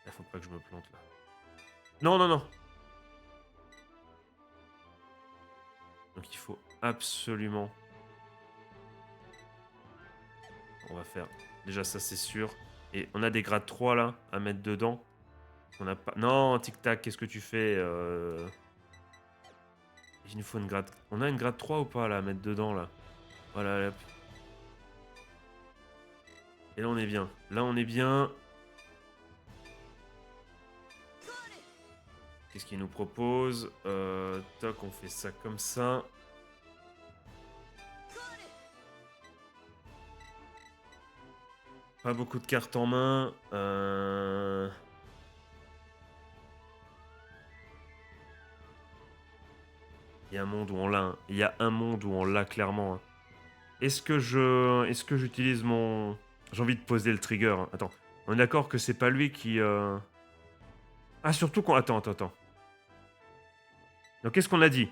Il faut pas que je me plante, là. Non, non, non. Donc il faut absolument... On va faire... Déjà ça c'est sûr. Et on a des grades 3 là, à mettre dedans. On a pas... Non, tic-tac, qu'est-ce que tu fais Il nous faut une grade... On a une grade 3 ou pas là, à mettre dedans là? Voilà, hop. Et là on est bien. Là on est bien. Qu'est-ce qu'il nous propose? Toc, on fait ça comme ça. Pas beaucoup de cartes en main. Il y a un monde où on l'a. Hein. Il y a un monde où on l'a clairement. Hein. Est-ce que j'utilise mon... J'ai envie de poser le trigger. Hein. Attends. On est d'accord que c'est pas lui qui... Ah, surtout qu'on... Attends, attends, attends. Donc qu'est-ce qu'on a dit?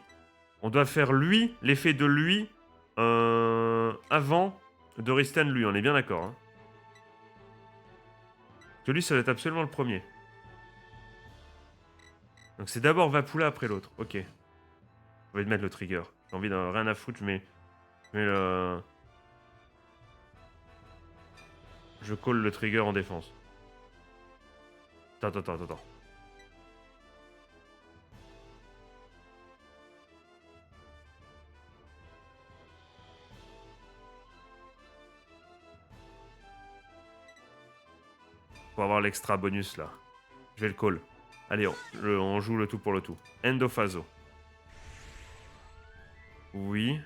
On doit faire lui, l'effet de lui, avant de Ristan lui. On est bien d'accord. Hein. Que lui, ça va être absolument le premier. Donc c'est d'abord Vapula après l'autre. Ok. Je vais mettre le trigger. J'ai envie de rien à foutre, mais le... Je colle le trigger en défense. Attends, attends, attends, attends. Pour avoir l'extra bonus là. Je vais le call. Allez, on joue le tout pour le tout. Endophaso. Oui.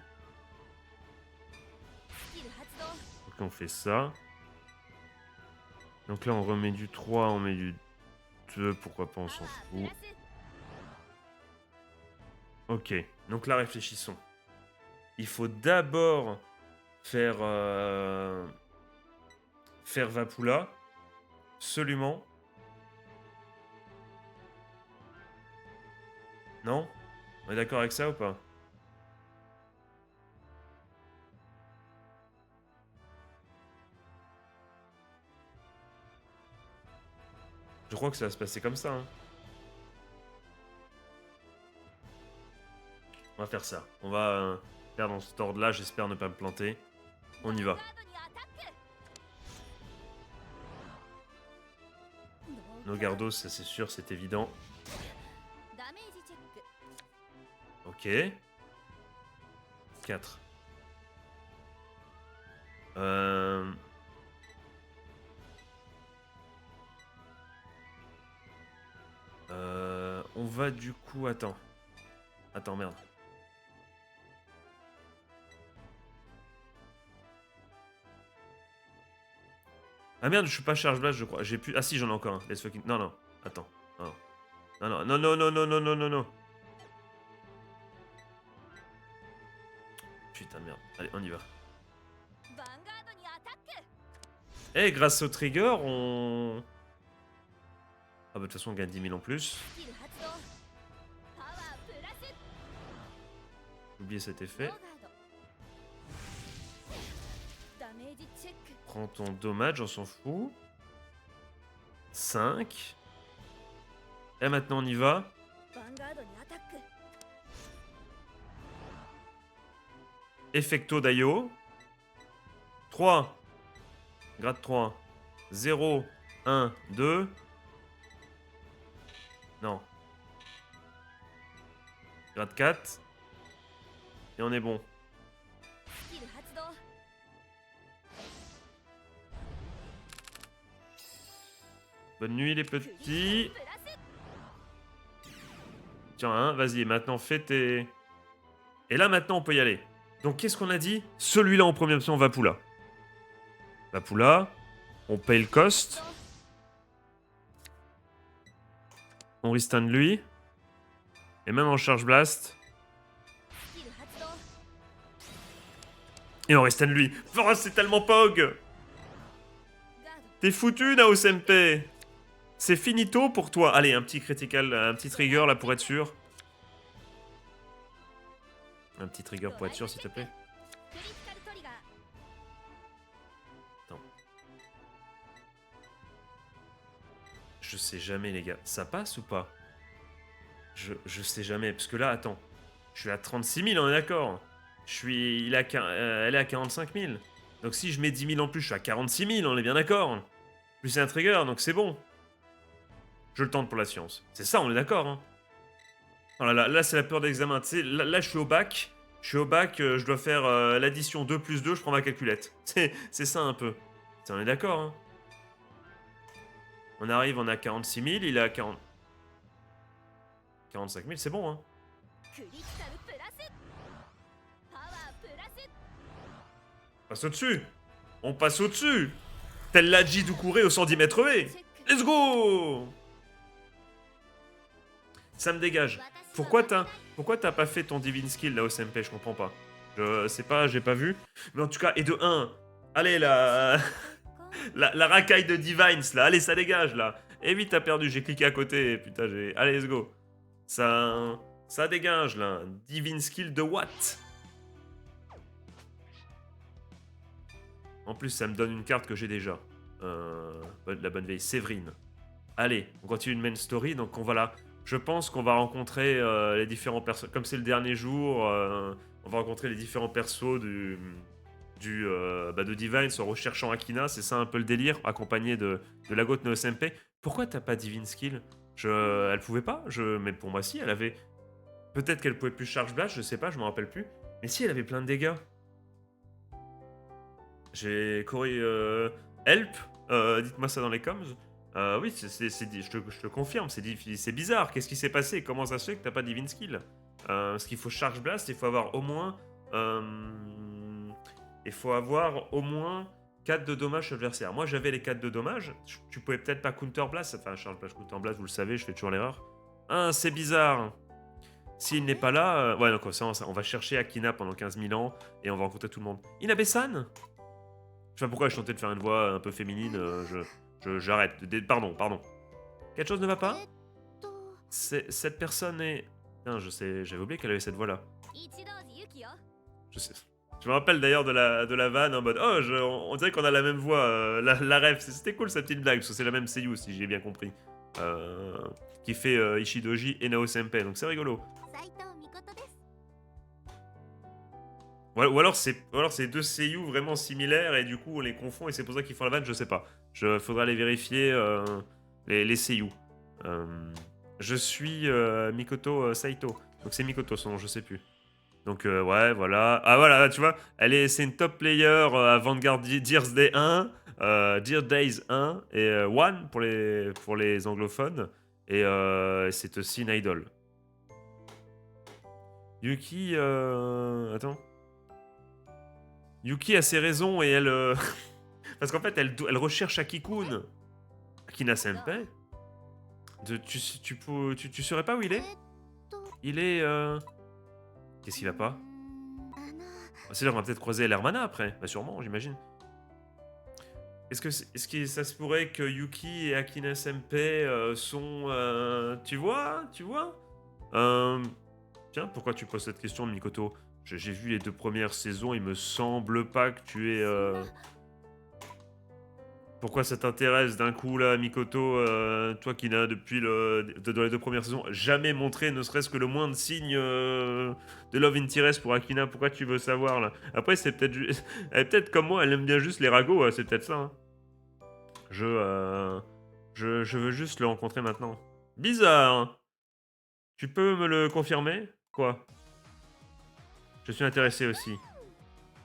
Donc on fait ça. Donc là on remet du 3, on met du 2, pourquoi pas, on s'en fout. Ok, donc là réfléchissons. Il faut d'abord faire Vapula. Absolument. Non? On est d'accord avec ça ou pas? Je crois que ça va se passer comme ça. Hein. On va faire ça. On va faire dans cet ordre-là, j'espère ne pas me planter. On y va. Nos gardos, ça c'est sûr, c'est évident. Ok. 4. On va du coup... Attends. Attends, merde. Ah merde, je suis pas charge blast, je crois. J'ai plus... Ah si, j'en ai encore un. Let's fucking... Non, non. Attends. Non. Non, non, non, non, non, non, non, non, non. Putain de merde. Allez, on y va. Eh, grâce au trigger, on... Ah bah de toute façon, on gagne 10 000 en plus. J'ai oublié cet effet. Prends ton dommage, on s'en fout. 5. Et maintenant, on y va. Effecto Daio. 3. Grade 3. 0, 1, 2. Non. Grade 4. Et on est bon. Bonne nuit les petits. Tiens, hein, vas-y, maintenant fais tes... Et là, maintenant, on peut y aller. Donc, qu'est-ce qu'on a dit? Celui-là, en première option, Vapula. Vapula. On paye le cost. On restun lui. Et même en charge blast. Et on restun lui. Oh, c'est tellement pog. T'es foutu, Naos MP. C'est finito pour toi. Allez, un petit critical, un petit trigger là pour être sûr. Un petit trigger pour être sûr, s'il te plaît. Attends. Je sais jamais, les gars. Ça passe ou pas? Je sais jamais. Parce que là, attends. Je suis à 36 000, on est d'accord. Elle est à 45 000. Donc si je mets 10 000 en plus, je suis à 46 000, on est bien d'accord. Plus c'est un trigger, donc c'est bon. Je le tente pour la science. C'est ça, on est d'accord. Hein. Oh là, là c'est la peur d'examen. Tu sais, là, je suis au bac. Je dois faire l'addition 2 plus 2, je prends ma calculette. C'est ça un peu. On est d'accord. Hein. On arrive, on est à 46 000, il est à 45 000, c'est bon. Hein. On passe au-dessus. On passe au-dessus. Tel l'Aji Doucouré au 110 mètres V. Let's go. Ça me dégage. Pourquoi t'as pas fait ton Divine Skill là au SMP? Je comprends pas. Je sais pas, j'ai pas vu. Mais en tout cas, et de 1. Allez là. la racaille de Divines là. Allez, ça dégage là. Et vite, t'as perdu. J'ai cliqué à côté. Putain, j'ai. Allez, let's go. Ça dégage là. Divine Skill de what? En plus, ça me donne une carte que j'ai déjà. La bonne vieille Séverine. Allez, on continue une main story. Donc on va là. Je pense qu'on va rencontrer les différents persos. Comme c'est le dernier jour, on va rencontrer les différents persos de Divine en recherchant Akina. C'est ça un peu le délire, accompagné de la goth Naos MP. Pourquoi t'as pas Divine Skill? Elle pouvait pas mais pour moi, si, elle avait. Peut-être qu'elle pouvait plus charge blast, je sais pas, je me rappelle plus. Mais si, elle avait plein de dégâts. J'ai Corey help, dites-moi ça dans les coms. Oui, je te confirme, c'est bizarre. Qu'est-ce qui s'est passé? Comment ça se fait que t'as pas Divine Skill? Parce qu'il faut Charge Blast, il faut avoir au moins... il faut avoir au moins 4 de dommages sur l'adversaire. Moi, j'avais les 4 de dommages. Tu pouvais peut-être pas Counter Blast. Enfin, Charge Blast, Counter Blast, vous le savez, je fais toujours l'erreur. Ah, c'est bizarre. S'il n'est pas là... Ouais, donc on va chercher Akina pendant 15 000 ans et on va rencontrer tout le monde. Inabe-san? Je sais pas pourquoi je tentais de faire une voix un peu féminine, j'arrête. Pardon. Quelque chose ne va pas? Cette personne est... Putain, je sais, j'avais oublié qu'elle avait cette voix-là. Je sais. Je me rappelle d'ailleurs de la vanne en mode « Oh, on dirait qu'on a la même voix, la ref. » C'était cool sa petite blague, parce que c'est la même seiyuu, si j'ai bien compris. Qui fait Ishidoji et Naos MP, donc c'est rigolo. Ou alors c'est deux seiyuu vraiment similaires et du coup on les confond et c'est pour ça qu'ils font la vanne, je sais pas. Faudra les vérifier, les seiyuu. Euh, je suis Mikoto Saito. Donc c'est Mikoto son nom, je sais plus. Donc ouais, voilà. Ah voilà, tu vois, c'est une top player à Vanguard Dears Day 1, Dear Days 1 et One pour les anglophones. Et c'est aussi une idol. Yuki, attends. Yuki a ses raisons et elle... Parce qu'en fait, elle recherche Akikun. Akina Senpai. Tu saurais pas où il est? Il est... Qu'est-ce qu'il va pas? C'est-à-dire qu'on va peut-être croiser l'Hermana après. Bah sûrement, j'imagine. Est-ce que ça se pourrait que Yuki et Akina Senpai sont... tu vois? Euh, Tiens, pourquoi tu poses cette question, Mikoto? J'ai vu les 2 premières saisons, il me semble pas que tu es... Pourquoi ça t'intéresse d'un coup là, Mikoto, toi qui n'as dans les 2 premières saisons jamais montré ne serait-ce que le moins de signe de love interest pour Akina? Pourquoi tu veux savoir là? Après c'est peut-être elle est peut-être comme moi, elle aime bien juste les ragots, c'est peut-être ça. Hein. Je, euh, je veux juste le rencontrer maintenant. Bizarre. Tu peux me le confirmer? Quoi? Je suis intéressé aussi.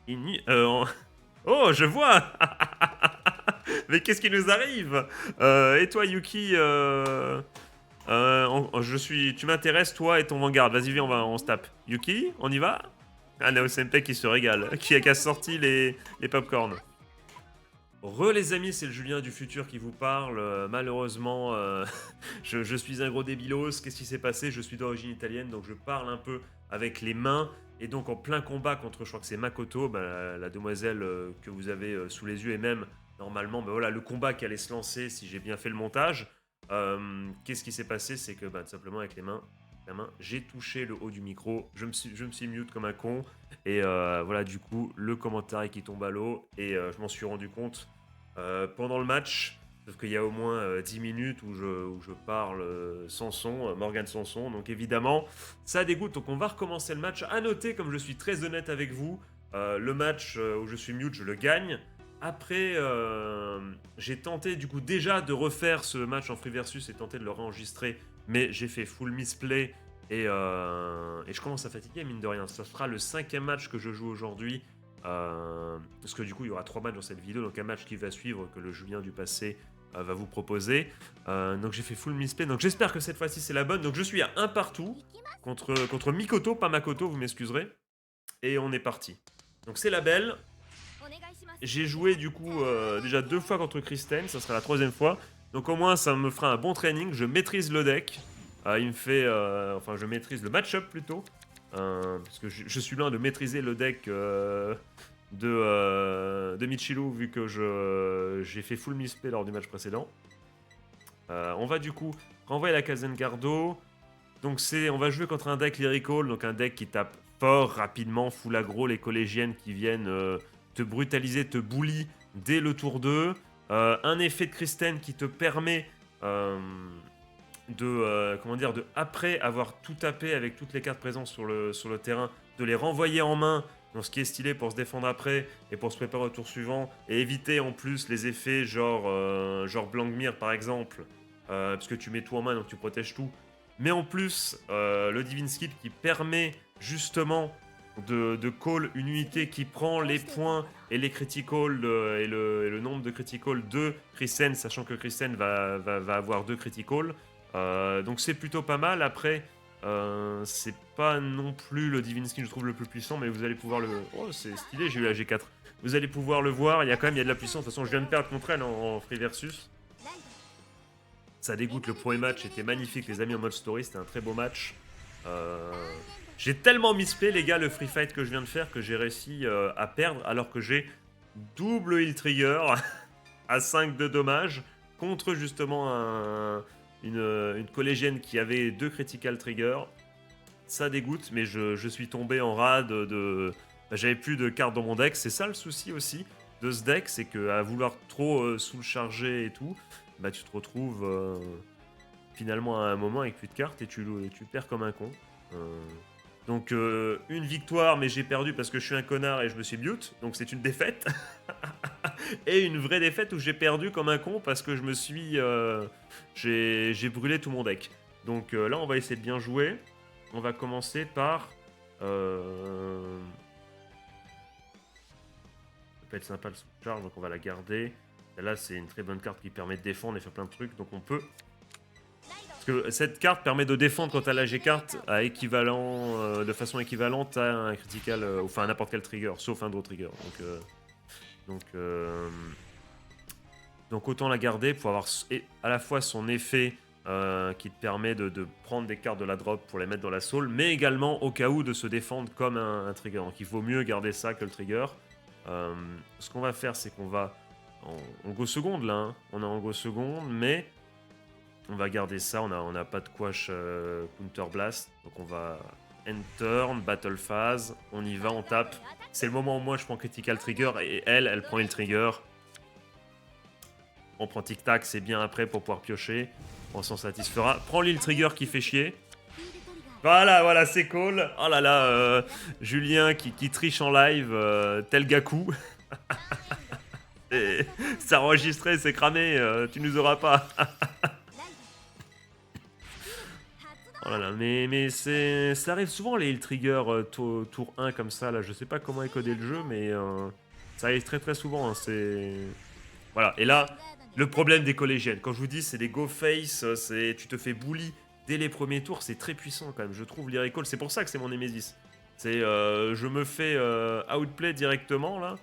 Oh, je vois. Mais qu'est-ce qui nous arrive? Et toi, Yuki, tu m'intéresses, toi et ton Vanguard. Vas-y, viens, on se tape. Yuki, on y va? Ah, Nao Senpai qui se régale, qui a sorti les popcorn. Les amis, c'est le Julien du futur qui vous parle. Malheureusement, je suis un gros débilos. Qu'est-ce qui s'est passé? Je suis d'origine italienne, donc je parle un peu avec les mains. Et donc en plein combat contre, je crois que c'est Makoto, bah, la demoiselle que vous avez sous les yeux, et même normalement, bah, voilà, le combat qui allait se lancer si j'ai bien fait le montage. Qu'est-ce qui s'est passé? C'est que bah, tout simplement avec la main, j'ai touché le haut du micro, je me suis mute comme un con, et voilà, du coup, le commentaire qui tombe à l'eau, et je m'en suis rendu compte pendant le match. Sauf qu'il y a au moins 10 minutes où je parle sans son, Morgane sans son. Donc évidemment, ça dégoûte. Donc on va recommencer le match. À noter, comme je suis très honnête avec vous, le match où je suis mute, je le gagne. Après, j'ai tenté du coup déjà de refaire ce match en free versus et tenter de le réenregistrer. Mais j'ai fait full misplay et je commence à fatiguer, mine de rien. Ça sera le 5e match que je joue aujourd'hui. Parce que du coup, il y aura 3 matchs dans cette vidéo. Donc un match qui va suivre que le Julien du passé va vous proposer. Donc j'ai fait full misplay. Donc j'espère que cette fois-ci c'est la bonne. Donc je suis à 1 partout contre Mikoto, pas Makoto, vous m'excuserez. Et on est parti. Donc c'est la belle. J'ai joué du coup déjà 2 fois contre Kristen, ça sera la 3e fois. Donc au moins ça me fera un bon training. Je maîtrise le deck. Il me fait... enfin je maîtrise le match-up plutôt. Parce que je suis loin de maîtriser le deck de Michiru vu que j'ai fait full misplay lors du match précédent. On va du coup renvoyer la Kazengardo. Donc on va jouer contre un deck Lyrical, donc un deck qui tape fort, rapidement, full aggro, les collégiennes qui viennent te brutaliser, te bully dès le tour 2. Un effet de Kristen qui te permet de après avoir tout tapé avec toutes les cartes présentes sur le terrain, de les renvoyer en main, donc ce qui est stylé pour se défendre après et pour se préparer au tour suivant, et éviter en plus les effets genre Blankmir par exemple, parce que tu mets tout en main donc tu protèges tout. Mais en plus, le Divine Skill qui permet justement de call une unité qui prend les points et les critical et le nombre de critical de Kristen, sachant que Kristen va avoir 2 critical. Donc c'est plutôt pas mal. Après, c'est pas non plus le Divine Skin, je trouve, le plus puissant, mais vous allez pouvoir le... Oh, c'est stylé, j'ai eu la G4. Vous allez pouvoir le voir, il y a de la puissance. De toute façon, je viens de perdre contre elle en free versus. Ça dégoûte, le premier match était magnifique, les amis, en mode story, c'était un très beau match. J'ai tellement misplay, les gars, le free fight que je viens de faire, que j'ai réussi à perdre, alors que j'ai double heal trigger à 5 de dommages, contre justement une collégienne qui avait 2 critical trigger. Ça dégoûte, mais je suis tombé en rade de... J'avais plus de cartes dans mon deck, c'est ça le souci aussi de ce deck, c'est qu'à vouloir trop sous-le-charger et tout, bah tu te retrouves finalement à un moment avec plus de cartes et tu perds comme un con. Donc une victoire, mais j'ai perdu parce que je suis un connard et je me suis mute, donc c'est une défaite. Et une vraie défaite où j'ai perdu comme un con parce que je me suis... j'ai brûlé tout mon deck. Donc là, on va essayer de bien jouer. On va commencer par... Ça peut être sympa le sous-charge, donc on va la garder. Et là, c'est une très bonne carte qui permet de défendre et faire plein de trucs, donc on peut... Parce que cette carte permet de défendre quand t'as la G-carte à équivalent, de façon équivalente à un critical, enfin à n'importe quel trigger, sauf un draw trigger. Donc, donc autant la garder pour avoir à la fois son effet qui te permet de prendre des cartes de la drop pour les mettre dans la soul, mais également au cas où de se défendre comme un trigger. Donc il vaut mieux garder ça que le trigger. Ce qu'on va faire, c'est qu'on va en go seconde là, hein. On est en go seconde, mais on va garder ça. On n'a pas de quash counter blast, donc on va end turn, battle phase, on y va, on tape. C'est le moment où moi je prends critical trigger et elle prend le trigger. On prend tic-tac, c'est bien après pour pouvoir piocher. On s'en satisfera. Prends l'île trigger qui fait chier. Voilà, c'est cool. Oh là là, Julien qui triche en live, tel Gaku. C'est enregistré, c'est cramé, tu nous auras pas. Oh là là, mais ça arrive souvent les heal trigger tour 1 comme ça, là. Je sais pas comment est codé le jeu, mais ça arrive très très souvent. Hein, c'est... Voilà, et là, le problème des collégiennes, quand je vous dis c'est des go face, tu te fais bully dès les premiers tours, c'est très puissant quand même, je trouve Lyrical, c'est pour ça que c'est mon Nemesis. C'est, je me fais outplay directement là.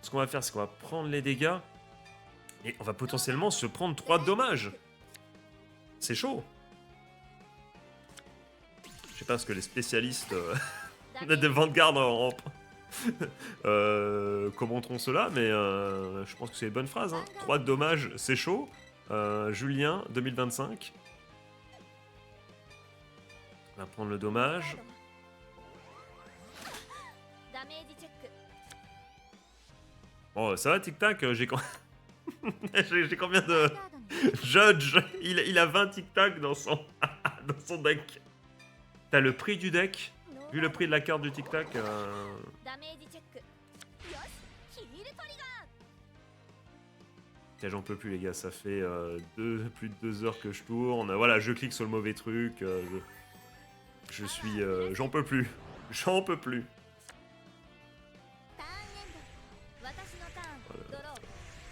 Ce qu'on va faire, c'est qu'on va prendre les dégâts, et on va potentiellement se prendre 3 dommages. C'est chaud. Je sais pas ce que les spécialistes de Vanguard commenteront cela, mais je pense que c'est une bonne phrase. Hein. 3 dommages, c'est chaud. Julien, 2025. On va prendre le dommage. Bon, ça va, tic-tac, j'ai j'ai combien de... Judge, il a 20 tic-tac dans son... dans son deck. T'as le prix du deck, vu le prix de la carte du tic-tac. J'en peux plus les gars, ça fait plus de 2 heures que je tourne. Voilà, je clique sur le mauvais truc. Je suis... j'en peux plus. J'en peux plus.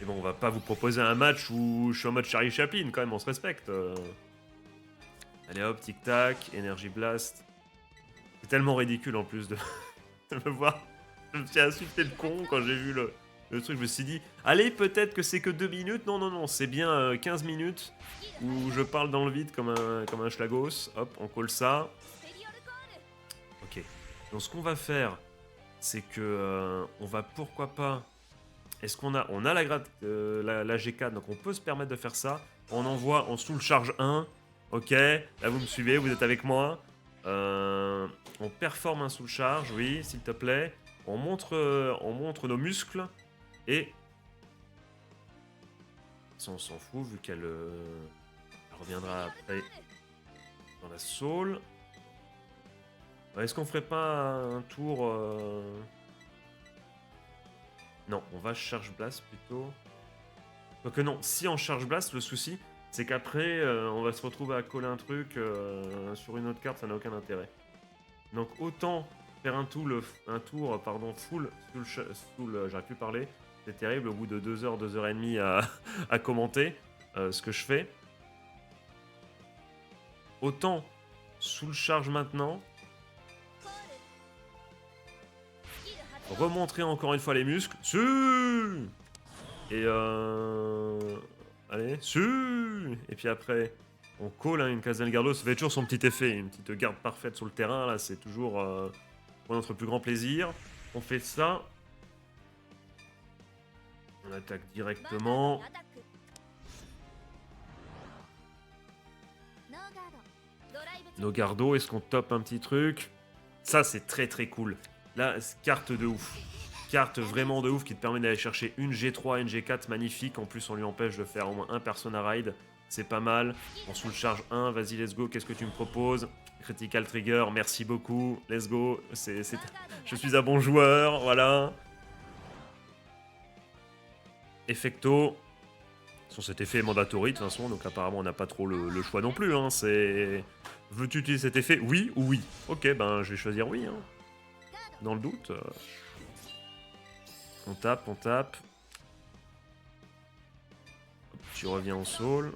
Et bon, on va pas vous proposer un match où je suis en mode Charlie Chaplin, quand même, on se respecte. Allez hop, tic-tac, Energy Blast. C'est tellement ridicule en plus de me voir. Je me suis insulté le con quand j'ai vu le truc. Je me suis dit, allez, peut-être que c'est que 2 minutes. Non, non, non, c'est bien 15 minutes où je parle dans le vide comme un schlagos. Hop, on colle ça. Ok. Donc ce qu'on va faire, c'est que on va pourquoi pas... Est-ce qu'on a... On a la G4, donc on peut se permettre de faire ça. On envoie en soul charge 1. Ok, là vous me suivez, vous êtes avec moi. On performe un soul charge, oui, s'il te plaît. On montre nos muscles. Et... Ça, on s'en fout, vu qu'elle reviendra après dans la soul. Est-ce qu'on ferait pas un tour... Non, on va charge blast plutôt. Donc non, si on charge blast, le souci, c'est qu'après, on va se retrouver à coller un truc sur une autre carte, ça n'a aucun intérêt. Donc autant faire un tour full, j'arrive plus à parler. C'est terrible, au bout de 2 heures, 2 heures et demie à commenter ce que je fais. Autant sous le charge maintenant. Remontrer encore une fois les muscles. Su. Et allez, su. Et puis après, on colle une Casal Gardo. Ça fait toujours son petit effet. Une petite garde parfaite sur le terrain. Là, c'est toujours pour notre plus grand plaisir. On fait ça. On attaque directement. Nos gardos, est-ce qu'on top un petit truc? Ça, c'est très très cool. Là, carte de ouf. Carte vraiment de ouf qui te permet d'aller chercher une G3, une G4 magnifique. En plus, on lui empêche de faire au moins un Persona Ride. C'est pas mal. On sous le charge 1, vas-y, let's go. Qu'est-ce que tu me proposes? Critical trigger, merci beaucoup. Let's go. Je suis un bon joueur, voilà. Effecto. Sur cet effet est mandatory de toute façon, donc apparemment on n'a pas trop le choix non plus. Hein. C'est. Veux-tu utiliser cet effet? Oui ou oui? Ok, ben je vais choisir oui. Hein. Dans le doute. On tape, on tape. Hop, tu reviens au soul.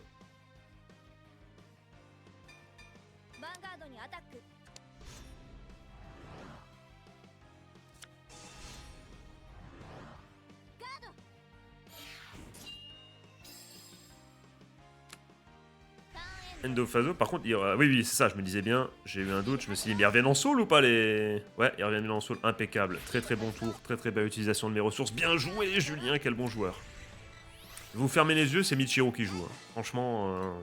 Endophaso, par contre, oui, c'est ça, je me disais bien, j'ai eu un doute, je me suis dit, mais ils reviennent en soul ou pas les. Ouais, ils reviennent en soul, impeccable. Très très bon tour, très très belle utilisation de mes ressources. Bien joué, Julien, quel bon joueur. Vous fermez les yeux, c'est Michiro qui joue. Hein. Franchement,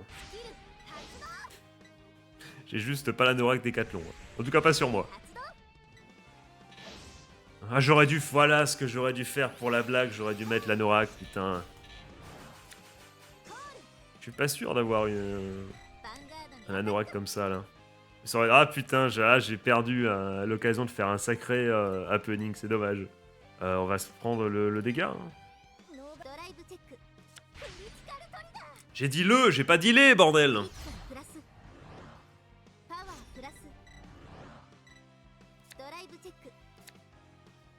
j'ai juste pas la Norak Décathlon. Hein. En tout cas, pas sur moi. Ah, j'aurais dû. Voilà ce que j'aurais dû faire pour la blague, j'aurais dû mettre la Norak, putain. Je suis pas sûr d'avoir un Anorak comme ça là. Ah putain, j'ai perdu l'occasion de faire un sacré happening, c'est dommage. On va se prendre le dégât. Hein. J'ai dit j'ai pas dit les, bordel.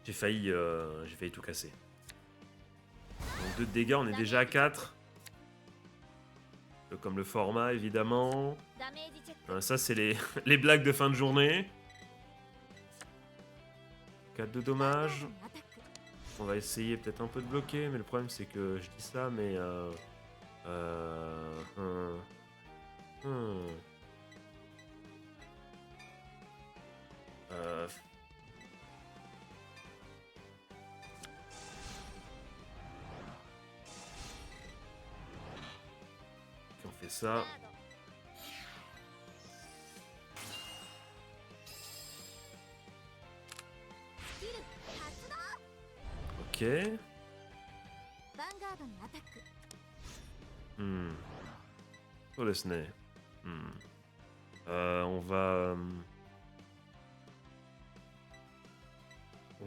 J'ai failli tout casser. Donc 2 de dégâts, on est déjà à 4. Comme le format, évidemment. Ça, c'est les blagues de fin de journée. 4 de dommages. On va essayer peut-être un peu de bloquer, mais le problème, c'est que je dis ça, mais... on fait ça. Ok. Oh le snare. On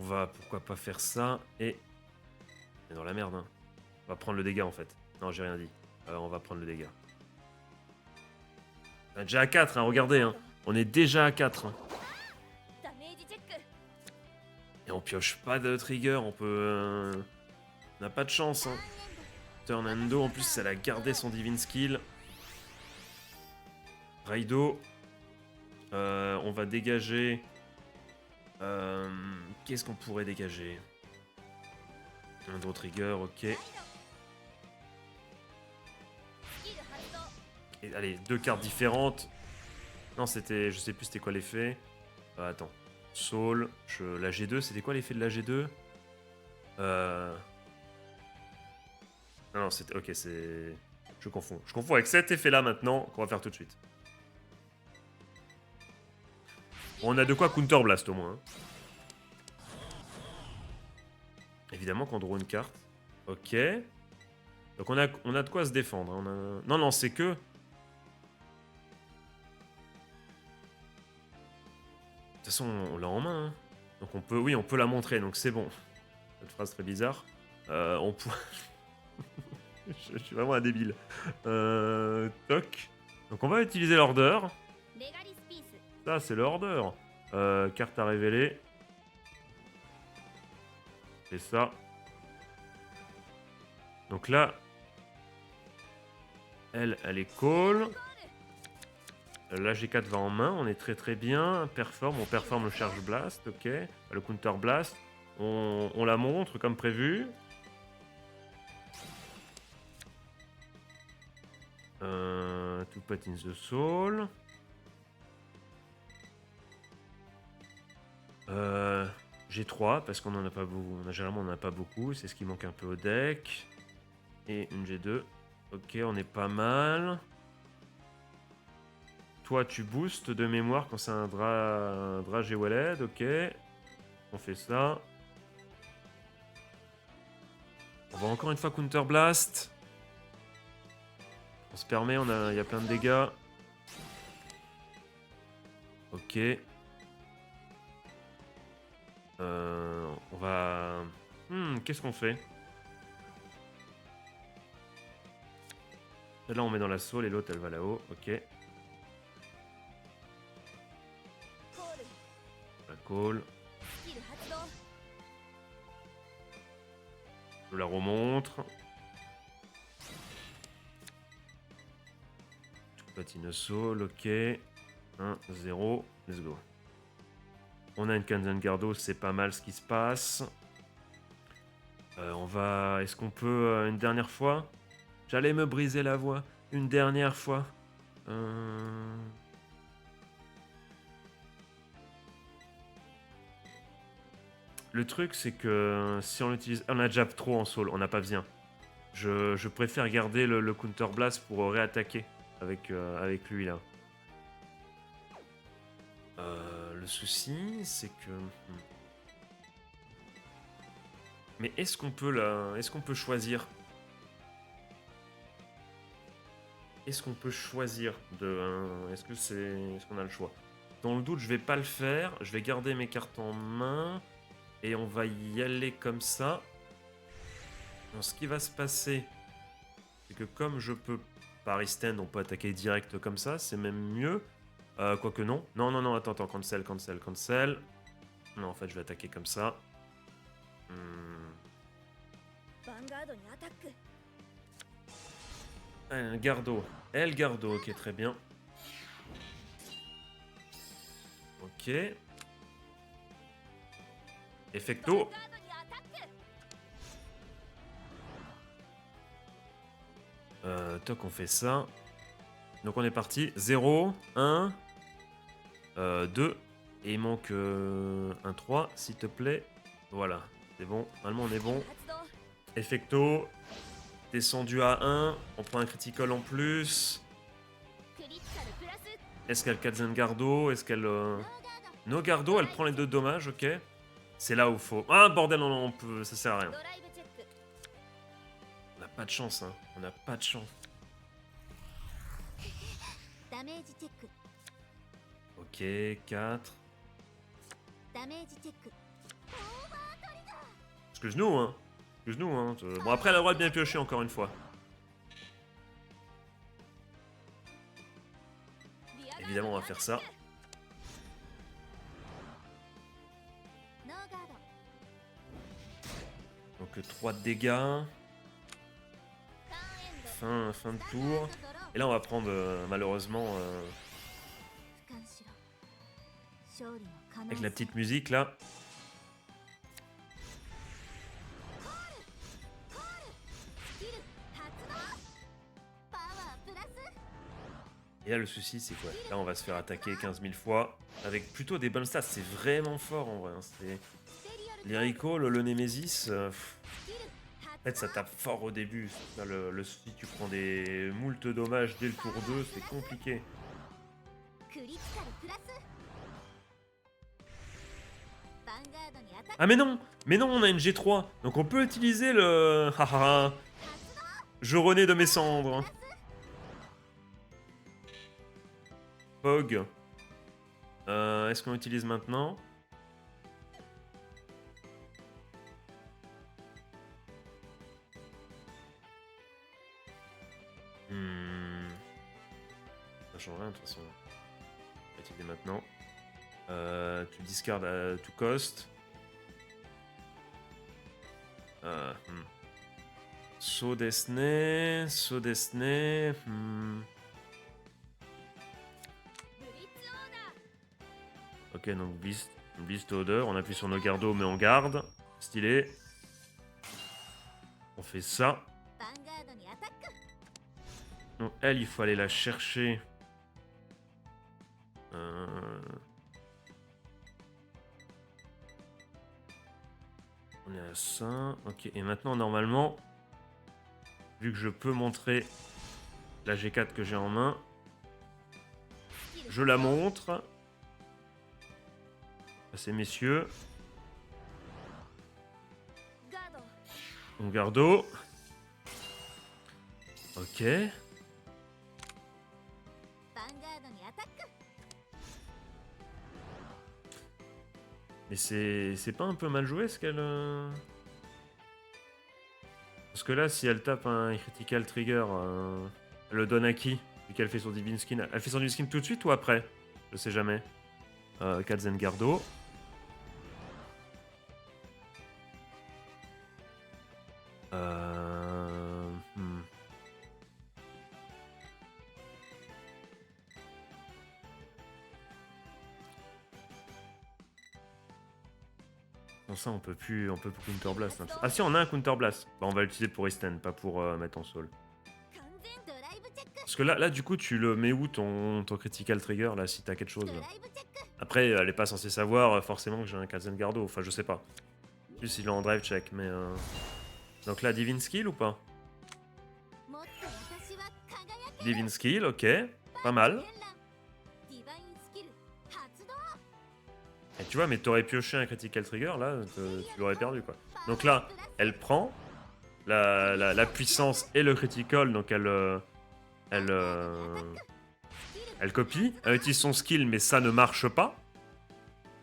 va pourquoi pas faire ça et... On est dans la merde hein. On va prendre le dégât en fait. Non j'ai rien dit. On va prendre le dégât. On est déjà à 4 hein, regardez hein. On est déjà à 4 hein. Et on pioche pas de trigger, on peut... On n'a pas de chance hein. Turn Endo, en plus elle a gardé son divine skill. Raido. On va dégager... Qu'est-ce qu'on pourrait dégager? Un draw trigger, ok. Et, allez, 2 cartes différentes. Non, c'était... Je sais plus c'était quoi l'effet. Attends. Soul. La G2, c'était quoi l'effet de la G2 Non, c'était... Ok, c'est... Je confonds. Je confonds avec cet effet-là maintenant qu'on va faire tout de suite. Bon, on a de quoi Counter Blast au moins. Hein. Évidemment qu'on draw une carte. Ok. Donc on a de quoi se défendre. Hein. Non, non, c'est que... De toute façon, on l'a en main. Hein. Donc on peut... Oui, on peut la montrer, donc c'est bon. Cette phrase très bizarre. On peut... Je suis vraiment un débile. Toc. Donc on va utiliser l'order. Ça, c'est l'order. Carte à révéler. C'est ça. Donc là, elle est call. La G4 va en main, on est très très bien. On performe le charge blast, ok. Le counter blast. On la montre comme prévu. To put in the soul. G3 parce qu'on en a pas beaucoup. Généralement on en a pas beaucoup. C'est ce qui manque un peu au deck. Et une G2. Ok, on est pas mal. Toi, tu boostes de mémoire quand c'est un drag G-Wallet. Ok. On fait ça. On va encore une fois Counter Blast. On se permet, il y a plein de dégâts. Ok. On va... qu'est-ce qu'on fait? Là, on met dans la saule et l'autre, elle va là-haut. Ok. La call. Je la remontre. Patine saule, ok. 1, 0. Let's go. On a une Kanzengardo, c'est pas mal ce qui se passe. On va... Est-ce qu'on peut une dernière fois? J'allais me briser la voix. Une dernière fois. Le truc, c'est que si on l'utilise... On a déjà trop en soul, on n'a pas besoin. Je préfère garder le Counter Blast pour réattaquer avec lui, là. Le souci, c'est que... Mais est-ce qu'on peut là... Est-ce qu'on peut choisir? Est-ce qu'on peut choisir de... Est-ce que c'est... Est-ce qu'on a le choix? Dans le doute, je vais pas le faire. Je vais garder mes cartes en main. Et on va y aller comme ça. Donc, ce qui va se passer, c'est que comme je peux par stand, on peut attaquer direct comme ça. C'est même mieux. Quoique non. Non, non, non, attends, cancel, cancel, cancel. Non, en fait, je vais attaquer comme ça. Gardo. El Gardo, ok, très bien. Ok. Effecto. Toc, on fait ça. Donc on est parti. 0, 1, 2. Et il manque un 3, s'il te plaît. Voilà, c'est bon. Normalement, on est bon. Effecto. Descendu à 1. On prend un critical en plus. Est-ce qu'elle Katzengardo? Est-ce qu'elle... No Gardo, elle prend les 2 dommages, ok. C'est là où faut... Ah, bordel, non, non, on peut... ça sert à rien. On n'a pas de chance, hein. On n'a pas de chance. Ok, 4. Parce que genou, hein. Que genou, hein. Bon, après, elle a le droit de bien piocher, encore une fois. Évidemment, on va faire ça. Donc 3 de dégâts. Fin de tour. Et là, on va prendre, malheureusement... avec la petite musique, là. Et là, le souci, c'est quoi? Là, on va se faire attaquer 15 000 fois. Avec plutôt des bonnes stats. C'est vraiment fort, en vrai. Hein. Lyrico, le Nemesis... En fait, ça tape fort au début. Là, le souci, tu prends des moultes dommages dès le tour 2, c'est compliqué. Ah mais non! Mais non, on a une G3. Donc on peut utiliser le... Haha. Je renais de mes cendres. Pog. Est-ce qu'on utilise maintenant? Ça change rien de toute façon. On va utiliser maintenant. Tu discardes à tout cost. Saut Desney. Saut Desney. Ok, donc Beast Odor. On appuie sur nos gardos, mais on garde. Stylé. On fait ça. Donc elle, il faut aller la chercher. On est à ça. Ok, et maintenant, normalement, vu que je peux montrer la G4 que j'ai en main, je la montre. Passez, messieurs. On gardo. Ok. Mais c'est pas un peu mal joué ce qu'elle... Parce que là, si elle tape un critical trigger, elle le donne à qui? Vu qu'elle fait son divine skin. Elle fait son divine skin tout de suite ou après? Je sais jamais. Katzengardo. Hmm. Bon, ça, on peut plus Counter Blast. Hein. Ah si, on a un Counter Blast. Bah, on va l'utiliser pour Esten, pas pour mettre en sol. Parce que là, du coup, tu le mets où ton critical trigger, là, si t'as quelque chose là. Après, elle est pas censée savoir forcément que j'ai un Katzengardo. Enfin, je sais pas. Plus, il est en drive check, mais... Donc là, Divine Skill ou pas? Divine Skill, ok. Pas mal. Et tu vois, mais t'aurais pioché un critical trigger, là, tu l'aurais perdu, quoi. Donc là, elle prend la puissance et le critical, donc elle copie. Elle utilise son skill, mais ça ne marche pas.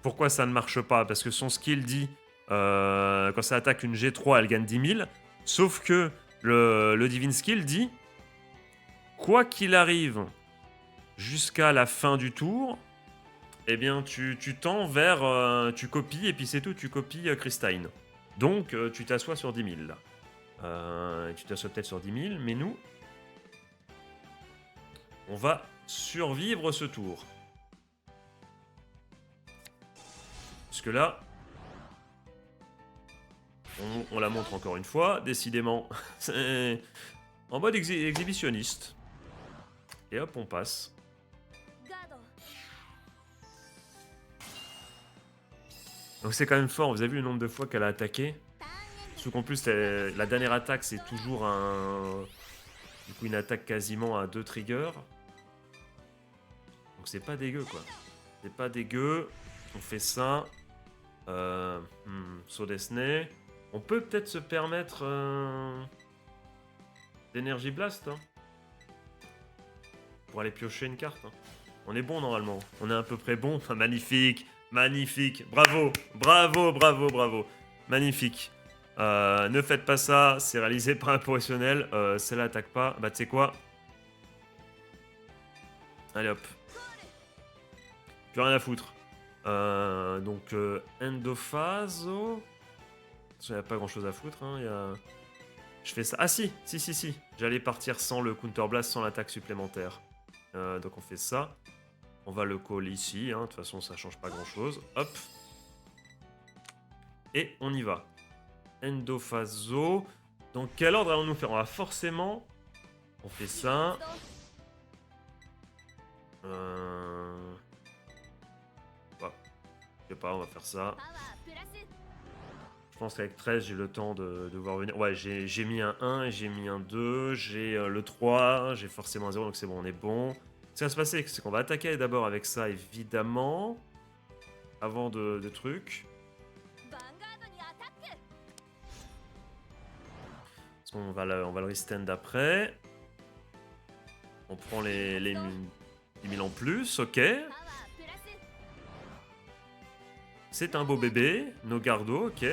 Pourquoi ça ne marche pas? Parce que son skill dit, quand ça attaque une G3, elle gagne 10 000. Sauf que le Divine Skill dit, quoi qu'il arrive jusqu'à la fin du tour, eh bien, tu tends vers... tu copies, et puis c'est tout, tu copies Christine. Donc, tu t'assois sur 10 000, là. Tu t'assois peut-être sur 10 000, mais nous, on va survivre ce tour. Parce que là, on la montre encore une fois, décidément. C'est en mode exhibitionniste. Et hop, on passe. Donc c'est quand même fort, vous avez vu le nombre de fois qu'elle a attaqué? Sauf qu'en plus, la dernière attaque, c'est toujours du coup, une attaque quasiment à 2 triggers. Donc c'est pas dégueu, quoi. C'est pas dégueu. On fait ça. Sodesne. On peut peut-être se permettre d'énergie blast, hein, pour aller piocher une carte. Hein. On est bon normalement. On est à peu près bon. Enfin, magnifique. Magnifique. Bravo. Bravo, bravo, bravo. Magnifique. Ne faites pas ça. C'est réalisé par un professionnel. Celle-là attaque pas. Bah, tu sais quoi? Allez hop. Plus rien à foutre. Donc, Endophaso. Il n'y a pas grand chose à foutre. Hein. Je fais ça. Ah si. J'allais partir sans le Counter Blast, sans l'attaque supplémentaire. Donc on fait ça. On va le call ici. Hein. De toute façon, ça change pas grand chose. Hop. Et on y va. Endophaso. Dans quel ordre allons-nous faire? On va forcément... On fait ça. Je sais pas, on va faire ça. Je pense qu'avec 13, j'ai le temps de voir venir. Ouais, j'ai mis un 1, j'ai mis un 2, j'ai le 3, j'ai forcément un 0, donc c'est bon, on est bon. Ce qui va se passer, c'est qu'on va attaquer d'abord avec ça, évidemment. Avant de trucs. Parce qu'on va le restand après. On prend les 10 000 en plus, ok. C'est un beau bébé, nos gardos, ok.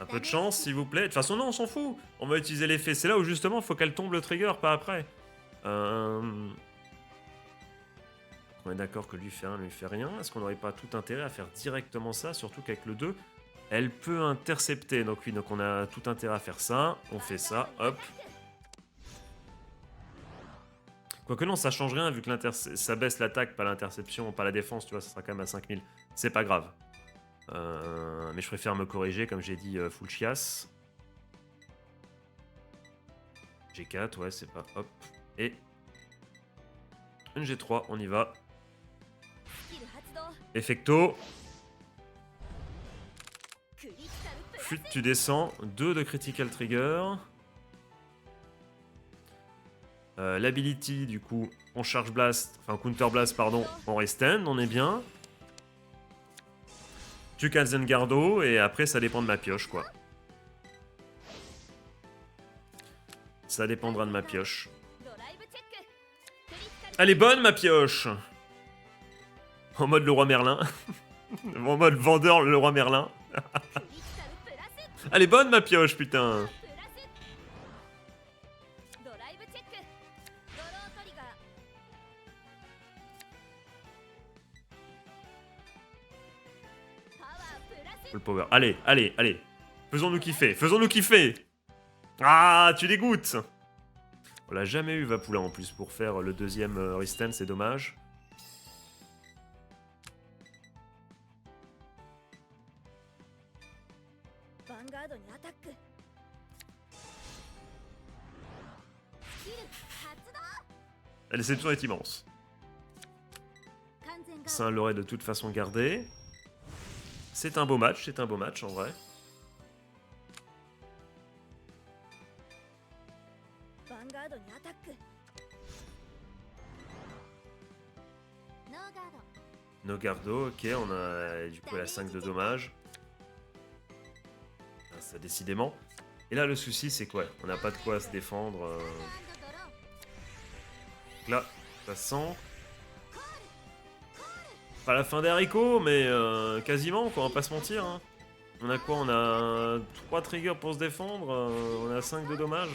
Un peu de chance, s'il vous plaît. De toute façon, non, on s'en fout. On va utiliser l'effet. C'est là où, justement, il faut qu'elle tombe le trigger, pas après. On est d'accord que lui fait rien, lui fait rien. Est-ce qu'on n'aurait pas tout intérêt à faire directement ça? Surtout qu'avec le 2, elle peut intercepter. Donc oui, donc on a tout intérêt à faire ça. On fait ça, hop. Quoique non, ça change rien, vu que ça baisse l'attaque, pas l'interception, pas la défense, tu vois, ça sera quand même à 5000. C'est pas grave. Mais je préfère me corriger, comme j'ai dit, full chiasse. G4, ouais, c'est pas... Hop. Et... une G3, on y va. Effecto. Flûte, tu descends. 2 de critical trigger. L'ability, du coup, on charge blast, enfin counter blast, pardon, on restand, on est bien. Tu Katzengardo, et après ça dépend de ma pioche, quoi. Ça dépendra de ma pioche. Elle est bonne, ma pioche. En mode le roi Merlin. En mode vendeur, le roi Merlin. Elle est bonne, ma pioche, putain. Full power. Allez, allez, allez. Faisons-nous kiffer, faisons-nous kiffer. Ah, tu dégoûtes. On l'a jamais eu, Vapula, en plus, pour faire le deuxième Risten, c'est dommage. La déception est immense. Ça l'aurait de toute façon gardé. C'est un beau match en vrai. No Gardo, ok, on a du coup la 5 de dommages. Ça décidément. Et là le souci c'est quoi? On n'a pas de quoi se défendre. Là, ça sent. Pas la fin des haricots, mais quasiment quoi, on va pas se mentir. Hein. On a quoi? On a 3 triggers pour se défendre, on a 5 de dommages.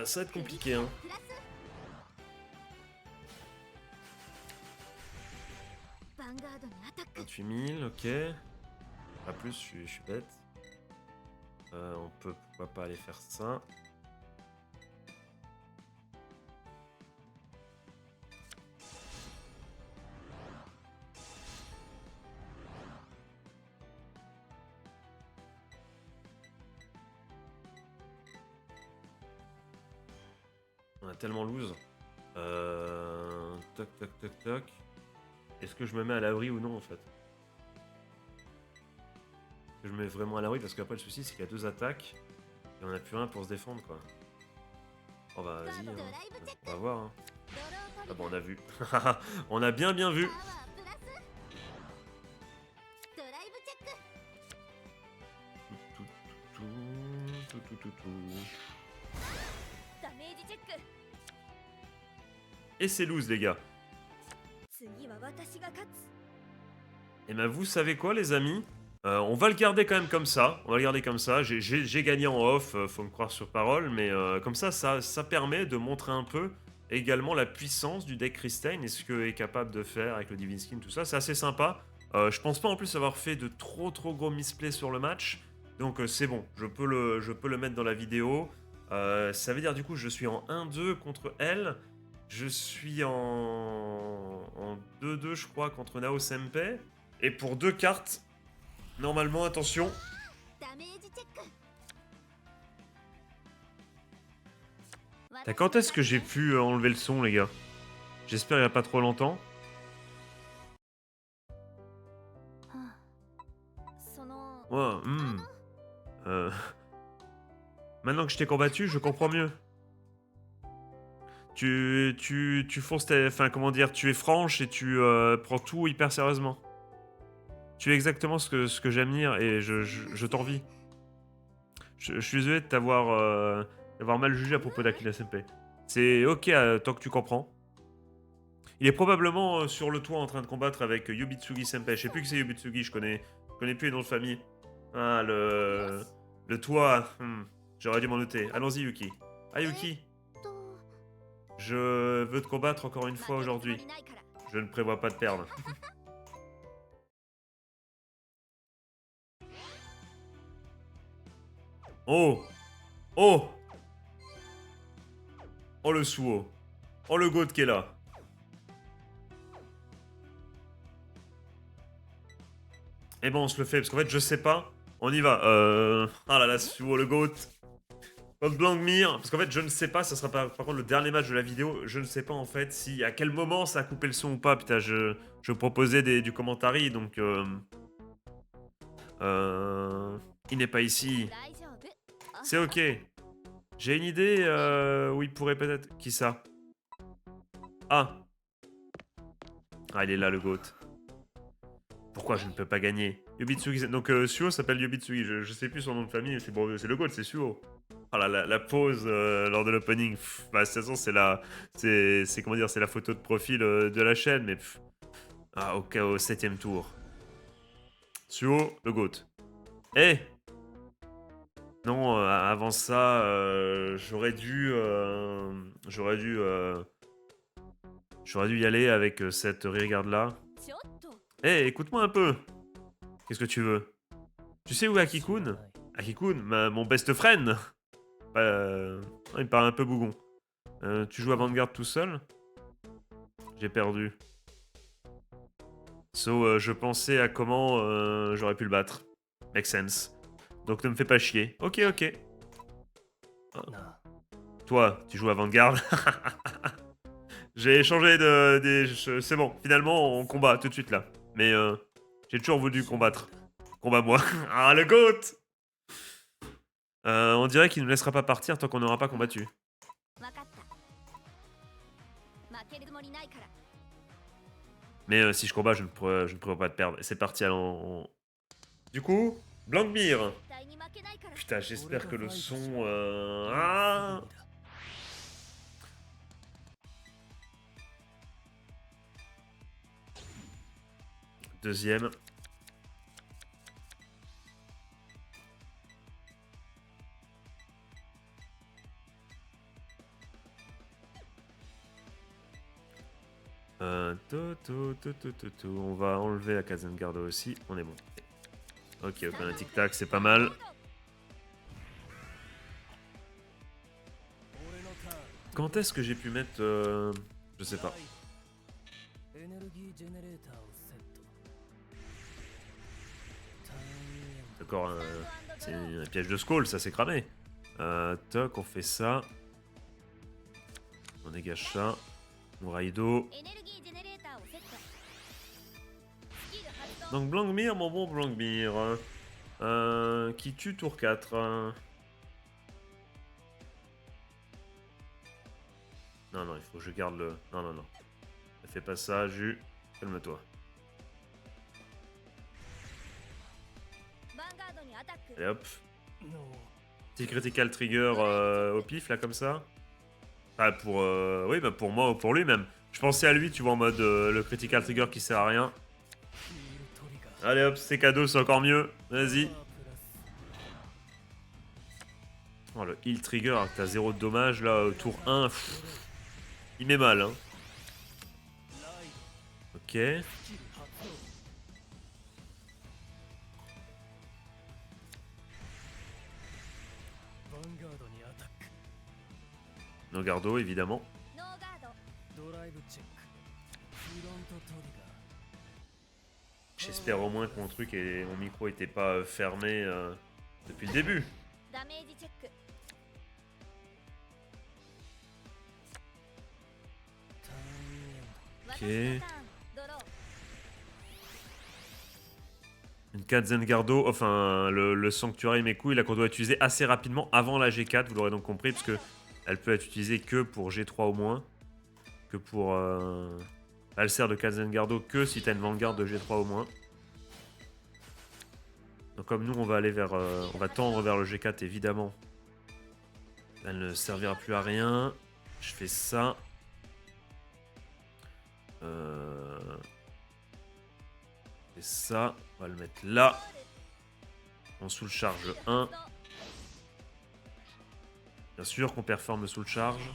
Ça va être compliqué, hein. 28 000, ok. Pas plus, je suis bête. On peut pourquoi pas aller faire ça. On a tellement lose. Toc, toc, toc, toc. Est-ce que je me mets à l'abri ou non en fait? Je me mets vraiment à l'abri parce qu'après le souci c'est qu'il y a 2 attaques et on n'a plus rien pour se défendre quoi. Oh bah vas-y, hein. On va voir. Hein. Ah bon on a vu. On a bien vu. Et c'est loose les gars. Et ben vous savez quoi les amis, on va le garder quand même comme ça. On va le garder comme ça. J'ai gagné en off, faut me croire sur parole, mais comme ça permet de montrer un peu également la puissance du deck Risten et ce que est capable de faire avec le Divine Skin, tout ça. C'est assez sympa. Je pense pas en plus avoir fait de trop gros misplays sur le match. Donc c'est bon, je peux le mettre dans la vidéo. Ça veut dire du coup je suis en 1-2 contre elle. Je suis en 2-2 je crois contre Nao Senpai. Et pour 2 cartes, normalement, attention. Quand est-ce que j'ai pu enlever le son les gars? J'espère il n'y a pas trop longtemps. Ouais, Maintenant que je t'ai combattu, je comprends mieux. Tu fonces tes... Enfin, comment dire, tu es franche et tu prends tout hyper sérieusement. Tu es exactement ce que j'aime dire et je t'envie. Je suis désolé de t'avoir mal jugé à propos d'Akila Senpai. C'est ok tant que tu comprends. Il est probablement sur le toit en train de combattre avec Yubitsugi Senpai. Je sais plus que c'est Yubitsugi, je connais plus les noms de famille. Ah, le toit. J'aurais dû m'en noter. Allons-y, Yuki. Ah, Yuki. Je veux te combattre encore une fois aujourd'hui. Je ne prévois pas de perdre. Oh! Oh! Oh le Suo! Oh le goat qui est là! Et bon, on se le fait, parce qu'en fait, je sais pas. On y va. Ah là là, Suo le goat. Contre Blankmir, parce qu'en fait, je ne sais pas, ça sera par contre le dernier match de la vidéo. Je ne sais pas en fait si à quel moment ça a coupé le son ou pas. Putain, je proposais du commentary, donc. Il n'est pas ici. C'est ok. J'ai une idée où il pourrait peut-être... Qui ça? Ah. Ah, il est là, le GOAT. Pourquoi je ne peux pas gagner? Yubitsugi... Donc, Suo s'appelle Yubitsugi. Je sais plus son nom de famille, mais c'est bon, c'est le GOAT, c'est Suo. Oh là, la pause lors de l'opening. Bah, de toute façon, c'est comment dire, c'est la photo de profil de la chaîne, mais ah, au 7ème tour. Suo, le GOAT. Eh, non, avant ça, j'aurais dû y aller avec cette regarde là. Eh, écoute-moi un peu. Qu'est-ce que tu veux? Tu sais où est Akikun? Akikun, mon best friend. Il me paraît un peu bougon. Tu joues à Vanguard tout seul? J'ai perdu. Je pensais à comment j'aurais pu le battre. Make sense. Donc ne me fais pas chier. Ok, ok. Ah. Toi, tu joues à Vanguard. J'ai changé c'est bon, finalement, on combat tout de suite là. Mais j'ai toujours voulu combattre. Combat moi. Ah, le GOAT. On dirait qu'il ne nous laissera pas partir tant qu'on n'aura pas combattu. Mais si je combats, je ne pourrais pas te perdre. Et c'est parti, allons. Du coup, Blankmir. Putain, j'espère que le son... Ah, deuxième. On va enlever la Kazengardo aussi. On est bon. Ok, un tic-tac, c'est pas mal. Quand est-ce que j'ai pu mettre... Je sais pas. D'accord, c'est un piège de Skull, ça s'est cramé. Toc, on fait ça. On dégage ça. On Raido. Donc Blankmir, mon bon Blankmir. Qui tue tour 4. Non, non, il faut que je garde le... Non, non, non. Ne fais pas ça, Jus. Calme-toi. Allez hop. Petit critical trigger au pif, là, comme ça. Ah, pour... Oui, bah pour moi ou pour lui, même. Je pensais à lui, tu vois, en mode le critical trigger qui sert à rien. Allez hop, c'est cadeau, c'est encore mieux. Vas-y. Oh, le heal trigger, alors que t'as 0 de dommage, là, tour 1. Il met mal, hein. Ok. Nogardo, évidemment. J'espère au moins que mon truc et mon micro était pas fermé depuis le début. Ok. Une Kazengardo, enfin le Sanctuary Meku, là qu'on doit utiliser assez rapidement avant la G4, vous l'aurez donc compris, parce que elle peut être utilisée que pour G3 au moins. Que pour... Elle sert de Kazengardo que si t'as une Vanguard de G3 au moins. Donc comme nous on va aller vers... on va tendre vers le G4 évidemment. Elle ne servira plus à rien. Je fais ça. Je fais ça. On va le mettre là. On sous le charge 1. Bien sûr qu'on performe sous le charge.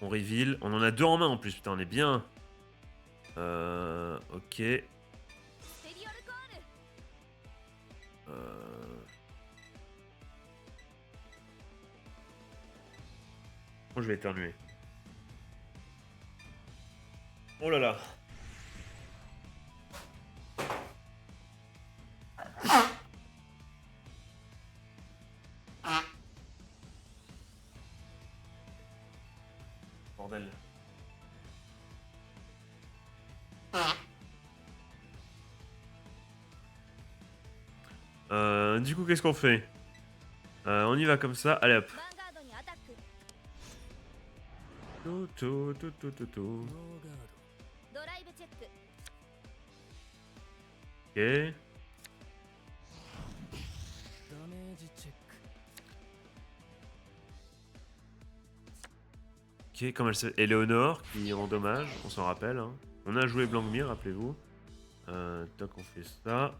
On reveal. On en a 2 en main en plus. Putain, on est bien. Ok. Moi, je vais éternuer. Oh là là. Bordel. Du coup, qu'est-ce qu'on fait? On y va comme ça. Allez hop. Ok. Ok, comme elle s'appelle Eleonore qui rend dommage, on s'en rappelle. Hein. On a joué Blancmire, rappelez-vous. Toc, on fait ça.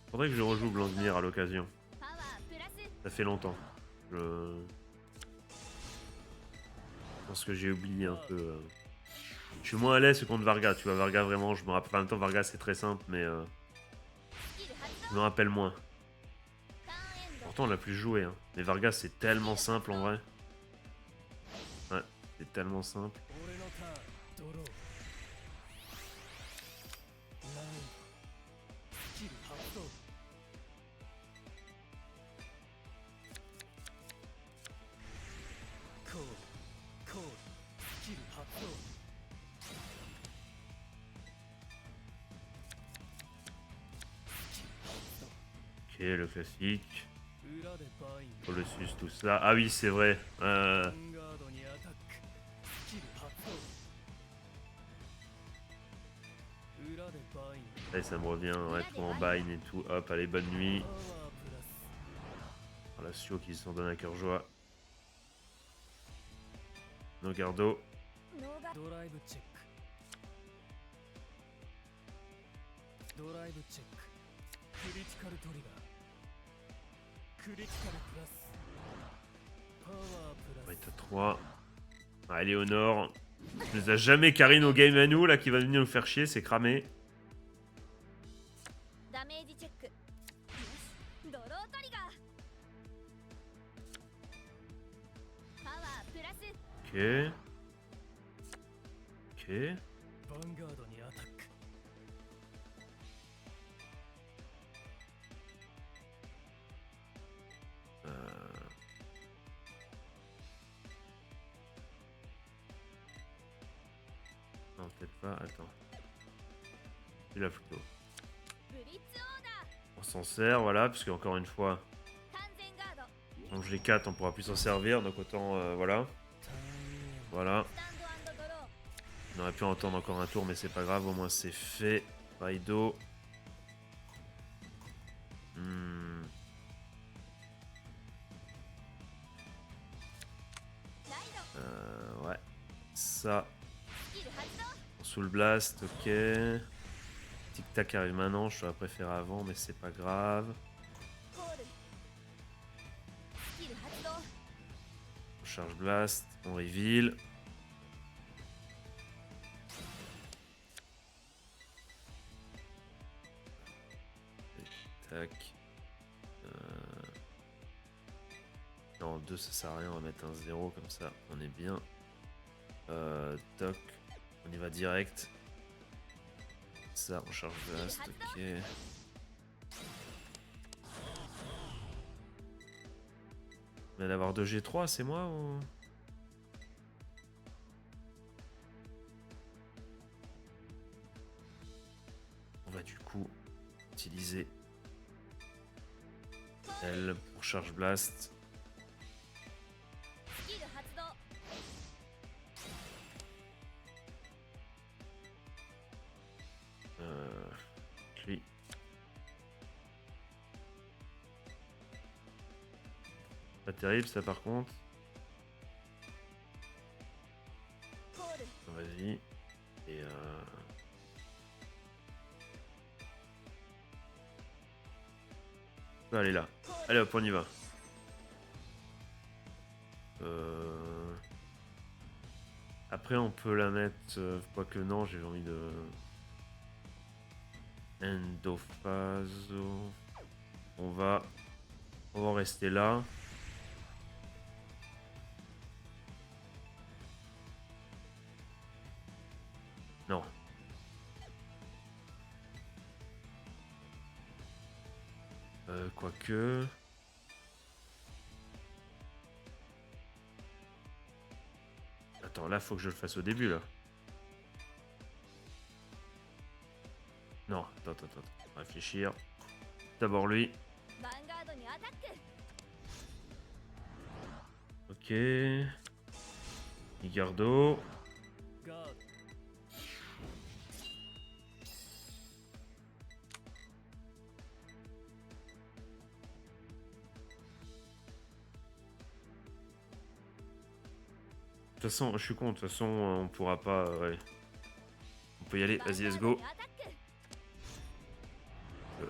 Faudrait que je rejoue Blancmire à l'occasion. Ça fait longtemps. Je pense que j'ai oublié un peu. Je suis moins à l'aise contre Varga, tu vois. Varga, vraiment, je me rappelle. En même temps, Varga, c'est très simple, mais je me rappelle moins. Pourtant, on l'a plus joué. Hein. Mais Varga, c'est tellement simple en vrai. Ouais, c'est tellement simple. Ok, le classique. Colossus, tout ça. Ah oui, c'est vrai. Allez, ça me revient. Ouais, tout en bind et tout. Hop, allez, bonne nuit. La Sio qui s'en donne à cœur joie. Nogardo. Ouais, t'as 3. Ah, Eleonore. Je les a jamais carry nos games à nous, là, qui va venir nous faire chier, c'est cramé. Ok. Ok. Non, peut-être pas, attends. Il a plutôt. On s'en sert, voilà, parce qu'encore une fois, on les 4, on pourra plus s'en servir, donc autant, voilà. Voilà. On aurait pu entendre encore un tour, mais c'est pas grave, au moins c'est fait. Raido. Ouais. Ça. Soul Blast, ok. Tic Tac arrive maintenant, je l'aurais préféré avant, mais c'est pas grave. On charge Blast, on reveal. Tac. Non, 2 ça sert à rien, on va mettre un 0 comme ça, on est bien. Toc, on y va direct. Ça, on charge Blast, ok. On vient d'avoir 2 G3, c'est moi ou... On va du coup utiliser elle pour charge Blast. Lui. Pas terrible ça par contre. Vas-y. Et allez là. Allez hop, on y va. Après on peut la mettre... quoique non, j'ai envie de... Endophaso. On va en rester là. Non. Quoique... Attends, là faut que je le fasse au début là. Non, attends. Réfléchir. D'abord lui. Ok. Igardo. toute façon, je suis con, de toute façon, on pourra pas... ouais. On peut y aller, vas-y, let's go.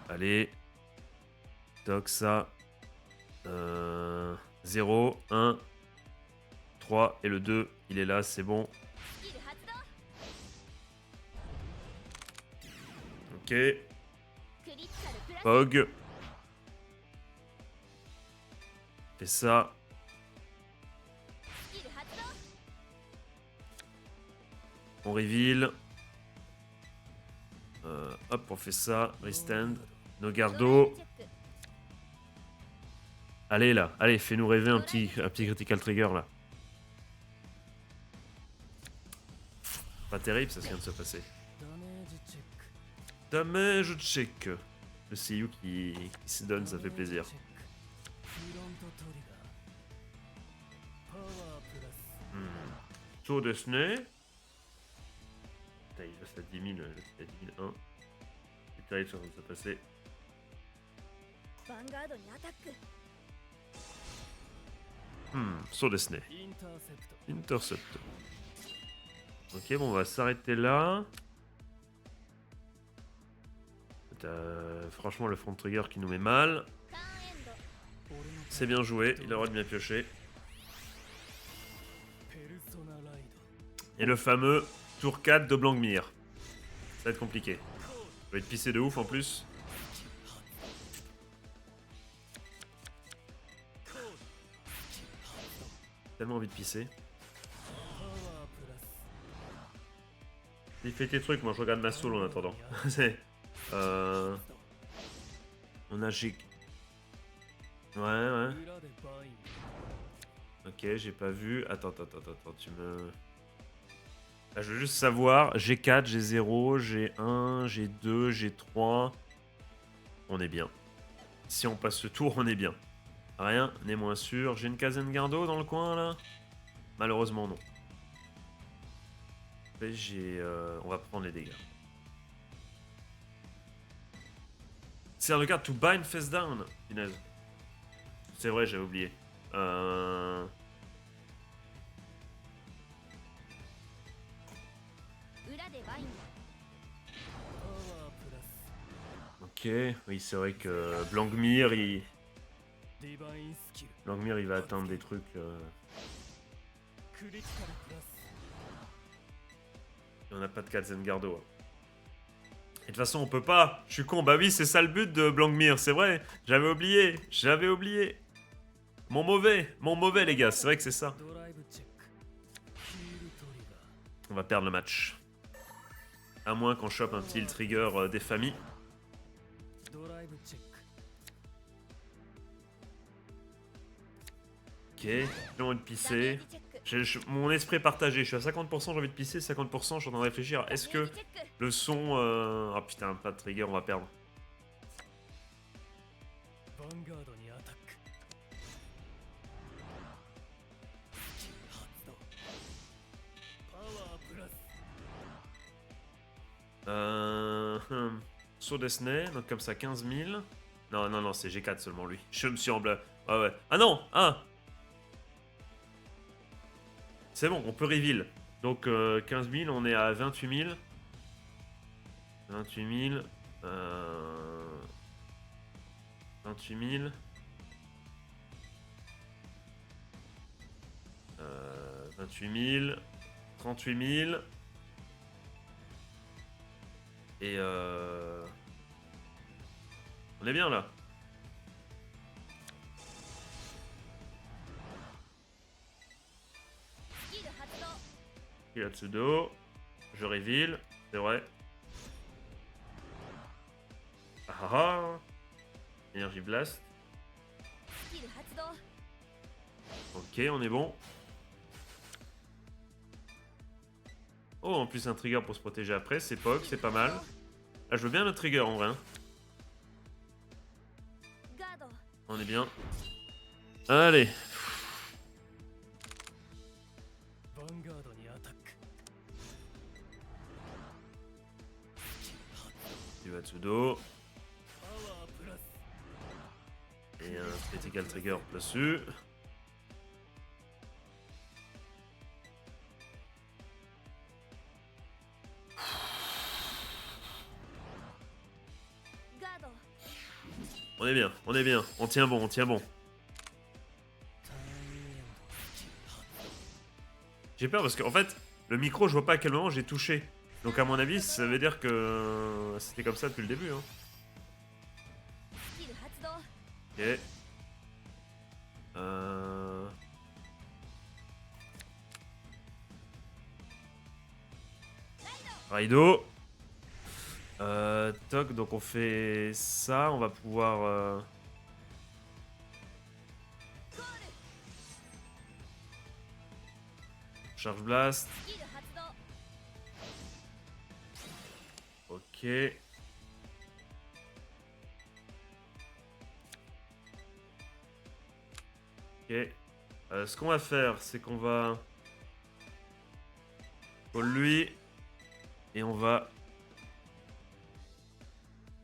Allez. Toc, ça. 0, 1, 3, et le 2, il est là, c'est bon. Ok. Pog. Fais ça. On reveal. Hop, on fait ça. Restand. Nogardo. Allez là, allez, fais-nous rêver un petit critical trigger là. Pas terrible ça, ce qui vient de se passer. Damage check. Le CU qui se donne, ça fait plaisir. Saut de Snee. Putain, il reste à 10 000, il reste à 10 001. C'est terrible, ça vient de se passer. Saut de Snee. Intercept. Ok, bon, on va s'arrêter là. Franchement, le front trigger qui nous met mal. C'est bien joué, il a le droit de bien piocher. Et le fameux tour 4 de Blancmire. Ça va être compliqué. Ça va être pissé de ouf en plus. Tellement envie de pisser. Il fait tes trucs, moi je regarde ma soul en attendant. On a G. Ouais. Ok, j'ai pas vu. Attends, tu me... Là, je veux juste savoir. G4, G0, G1, G2, G3. On est bien. Si on passe ce tour, on est bien. Rien n'est moins sûr. J'ai une Kazengardo dans le coin, là? Malheureusement, non. On va prendre les dégâts. Sert de carte to bind face down. Punaise. C'est vrai, j'avais oublié. Ok, oui, c'est vrai que Blancmire, Blancmire, il va atteindre des trucs... Et on n'a pas de Kazengardo. Et de toute façon, on peut pas. Je suis con. Bah oui, c'est ça le but de Blancmire, c'est vrai. J'avais oublié. Mon mauvais, les gars. C'est vrai que c'est ça. On va perdre le match. À moins qu'on chope un petit trigger des familles. Ok, j'ai envie de pisser. Mon esprit est partagé. Je suis à 50%, j'ai envie de pisser. 50%, je suis en train de réfléchir. Est-ce que le son... Oh putain, pas de trigger, on va perdre. Saut de Snee, donc comme ça 15 000. Non, c'est G4 seulement lui. Je me suis en blanc. Ouais. Ah non, C'est bon, on peut reveal. Donc 15 000, on est à 28 000. 28 000. 28 000. 28 000. 38 000. Et on est bien là. Il a pseudo. Je reveal. C'est vrai. Energy Blast. Ok, on est bon. Oh, en plus un trigger pour se protéger après. C'est POG, c'est pas mal. Ah, je veux bien le trigger en vrai. Hein. On est bien. Allez. Du Hatsudo. Et un critical trigger dessus. On est bien, on est bien. On tient bon, on tient bon. J'ai peur parce qu'en fait, le micro, je vois pas à quel moment j'ai touché. Donc à mon avis, ça veut dire que c'était comme ça depuis le début. Hein. Ok. Raido. Toc, donc on fait ça, on va pouvoir... Charge Blast. Ok. Ok. Ce qu'on va faire, c'est qu'on va... Call lui. Et on va...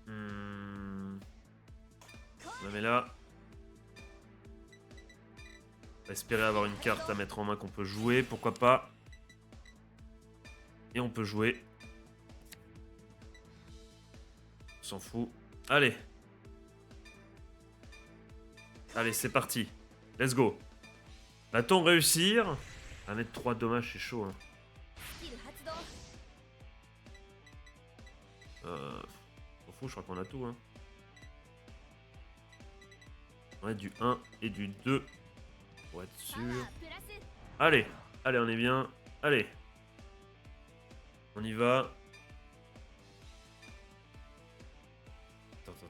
On la met là. On va espérer avoir une carte à mettre en main qu'on peut jouer, pourquoi pas. Et on peut jouer. On s'en fout. Allez. Allez, c'est parti. Let's go. Va-t-on réussir à mettre 3 dommages, c'est chaud. Hein. On s'en fout, je crois qu'on a tout. Hein. Ouais, du 1 et du 2. Pour être sûr. Allez. Allez, on est bien. Allez. On y va.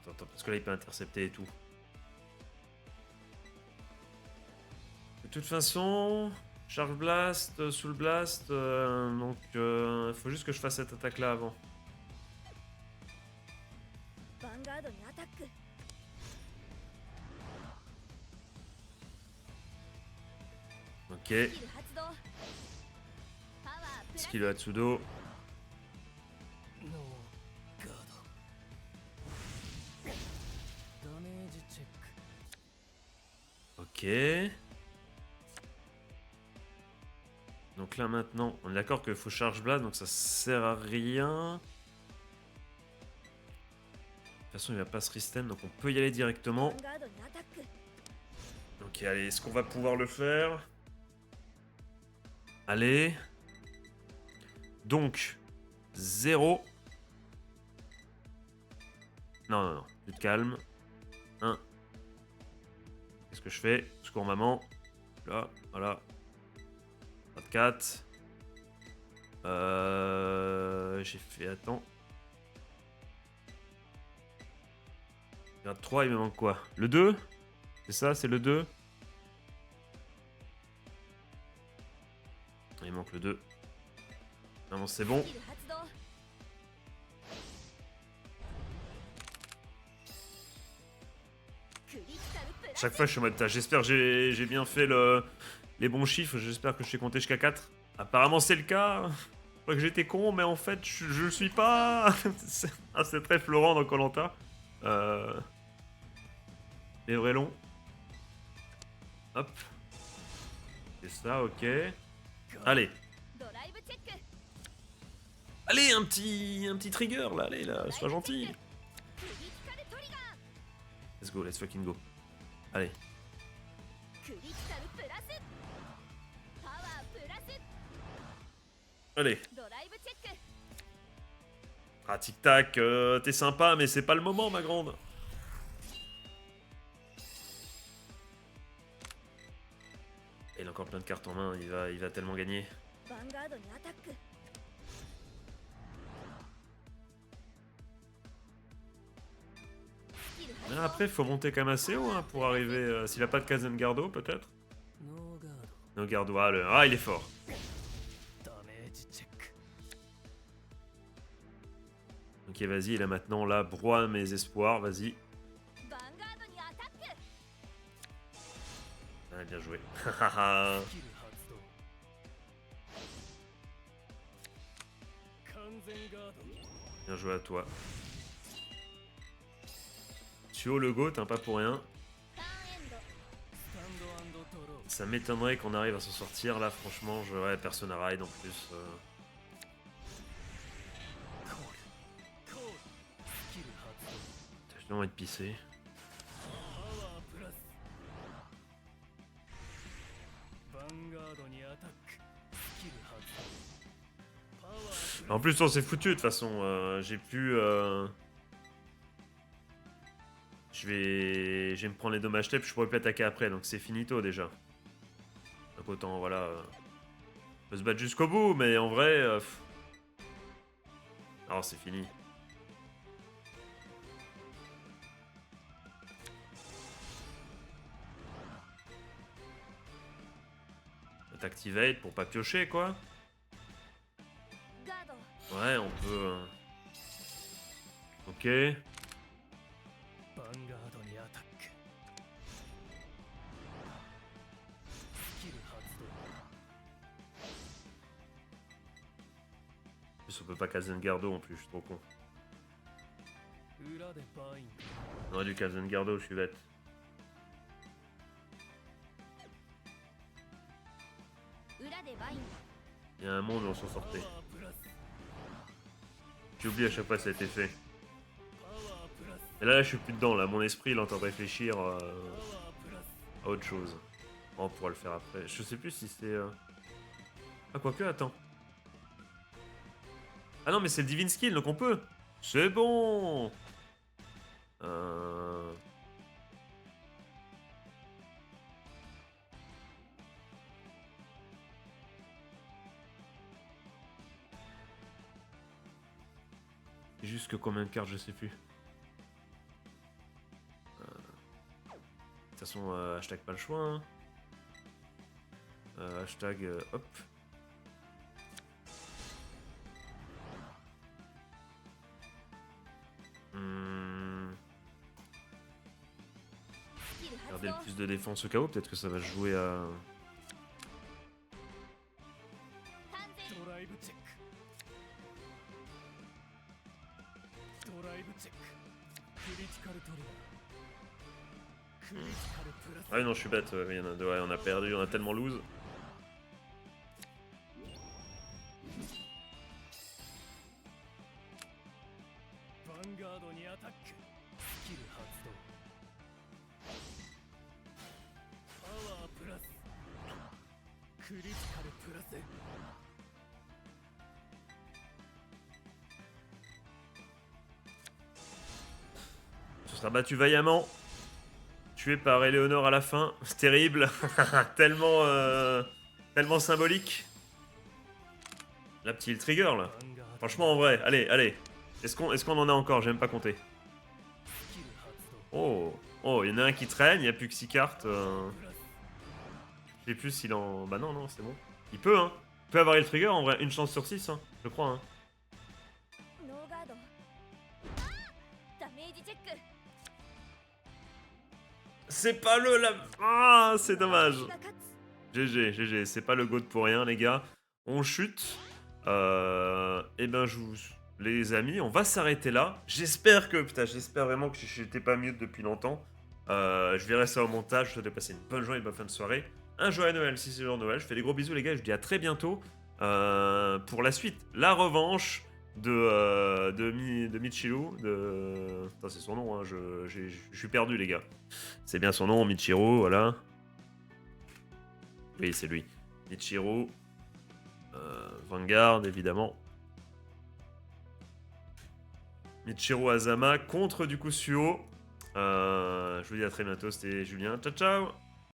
Attends, parce que là il peut intercepter et tout. De toute façon, Charge Blast, Soul Blast, donc il faut juste que je fasse cette attaque là avant. Ok. Skill Hatsudo. Ok. Donc là maintenant, on est d'accord qu'il faut Charge Blast, donc ça sert à rien. De toute façon, il va pas se restern, donc on peut y aller directement. Ok, allez, est-ce qu'on va pouvoir le faire? Allez. Donc, 0. Non, plus de calme. 1. Qu'est-ce que je fais? Secours maman. Là, voilà. 24. J'ai fait... Attends. 23, il me manque quoi? Le 2? C'est ça, c'est le 2? Il manque le 2. Non, c'est bon. Chaque fois, je suis en mode, j'espère que j'ai bien fait les bons chiffres. J'espère que je suis compté jusqu'à 4. Apparemment, c'est le cas. Je crois que j'étais con, mais en fait, je le suis pas. C'est très Florent dans koh Lanta. Les vrais longs. Hop. C'est ça, ok. Allez. Allez, un petit trigger, là. Allez, là, sois gentil. Let's go, let's fucking go. Allez. Allez. Ah, tic-tac, t'es sympa, mais c'est pas le moment, ma grande. Il a encore plein de cartes en main, il va tellement gagner. Après, il faut monter quand même assez haut hein, pour arriver... S'il a pas de Kazengardo, peut-être. No Gardo, il est fort. Ok, vas-y, il a maintenant là, broie mes espoirs, vas-y. Ah, bien joué. Bien joué à toi. Tuo le GOAT, hein, pas pour rien. Ça m'étonnerait qu'on arrive à s'en sortir là, franchement. Ouais, Persona Ride en plus. J'ai envie de pisser. En plus, on s'est foutu de toute façon. J'ai pu. Je vais me prendre les dommages TEP, je pourrais plus attaquer après, donc c'est finito déjà. Donc autant, voilà. On peut se battre jusqu'au bout, mais en vrai. Alors c'est fini. Activate pour pas piocher quoi. Ouais, on peut. Ok. En plus, on peut pas Kazengardo en plus, je suis trop con. On aurait dû Kazengardo, je suis bête. Il y a un monde où on s'en sortait. J'oublie à chaque fois que ça a été fait. Et là, je suis plus dedans, là. Mon esprit, il est en train de réfléchir à autre chose. On pourra le faire après. Je sais plus si c'est... Ah, quoique, attends. Ah non, mais c'est le Divine Skill, donc on peut. C'est bon. C'est juste que combien de cartes, je sais plus. De toute façon, hashtag pas le choix. Hein. Hashtag hop. Garder le plus de défense au cas où, peut-être que ça va jouer à... Ah non, je suis bête, il y en a deux, ouais, on a perdu, on a tellement lose. Ce sera battu vaillamment. Tué par Eleonore à la fin. C'est terrible. Tellement, tellement symbolique. La petite trigger là. Franchement en vrai, allez, allez. Est-ce qu'on en a encore? J'ai même pas compté. Oh, oh, il y en a un qui traîne, il n'y a plus que 6 cartes. Je sais plus s'il en... Bah non, non, c'est bon. Il peut, hein. Il peut avoir le trigger en vrai, une chance sur 6, hein. Je crois, hein. C'est pas le... Ah, c'est dommage. GG, GG. C'est pas le GOAT pour rien, les gars. On chute. Et ben, je vous... Les amis, on va s'arrêter là. J'espère que... Putain, j'espère vraiment que j'étais pas mute depuis longtemps. Je verrai ça au montage. Je vous souhaite de passer une bonne journée, une bonne fin de soirée. Un joyeux Noël si c'est le jour de Noël. Je fais des gros bisous, les gars. Je vous dis à très bientôt pour la suite. La revanche de Michiru. Putain, c'est son nom, hein. Je suis perdu, les gars. C'est bien son nom, Michiru, voilà. Oui, c'est lui. Michiru. Vanguard, évidemment. Michiru Azama contre du coup Suo. Je vous dis à très bientôt, c'était Julien. Ciao, ciao!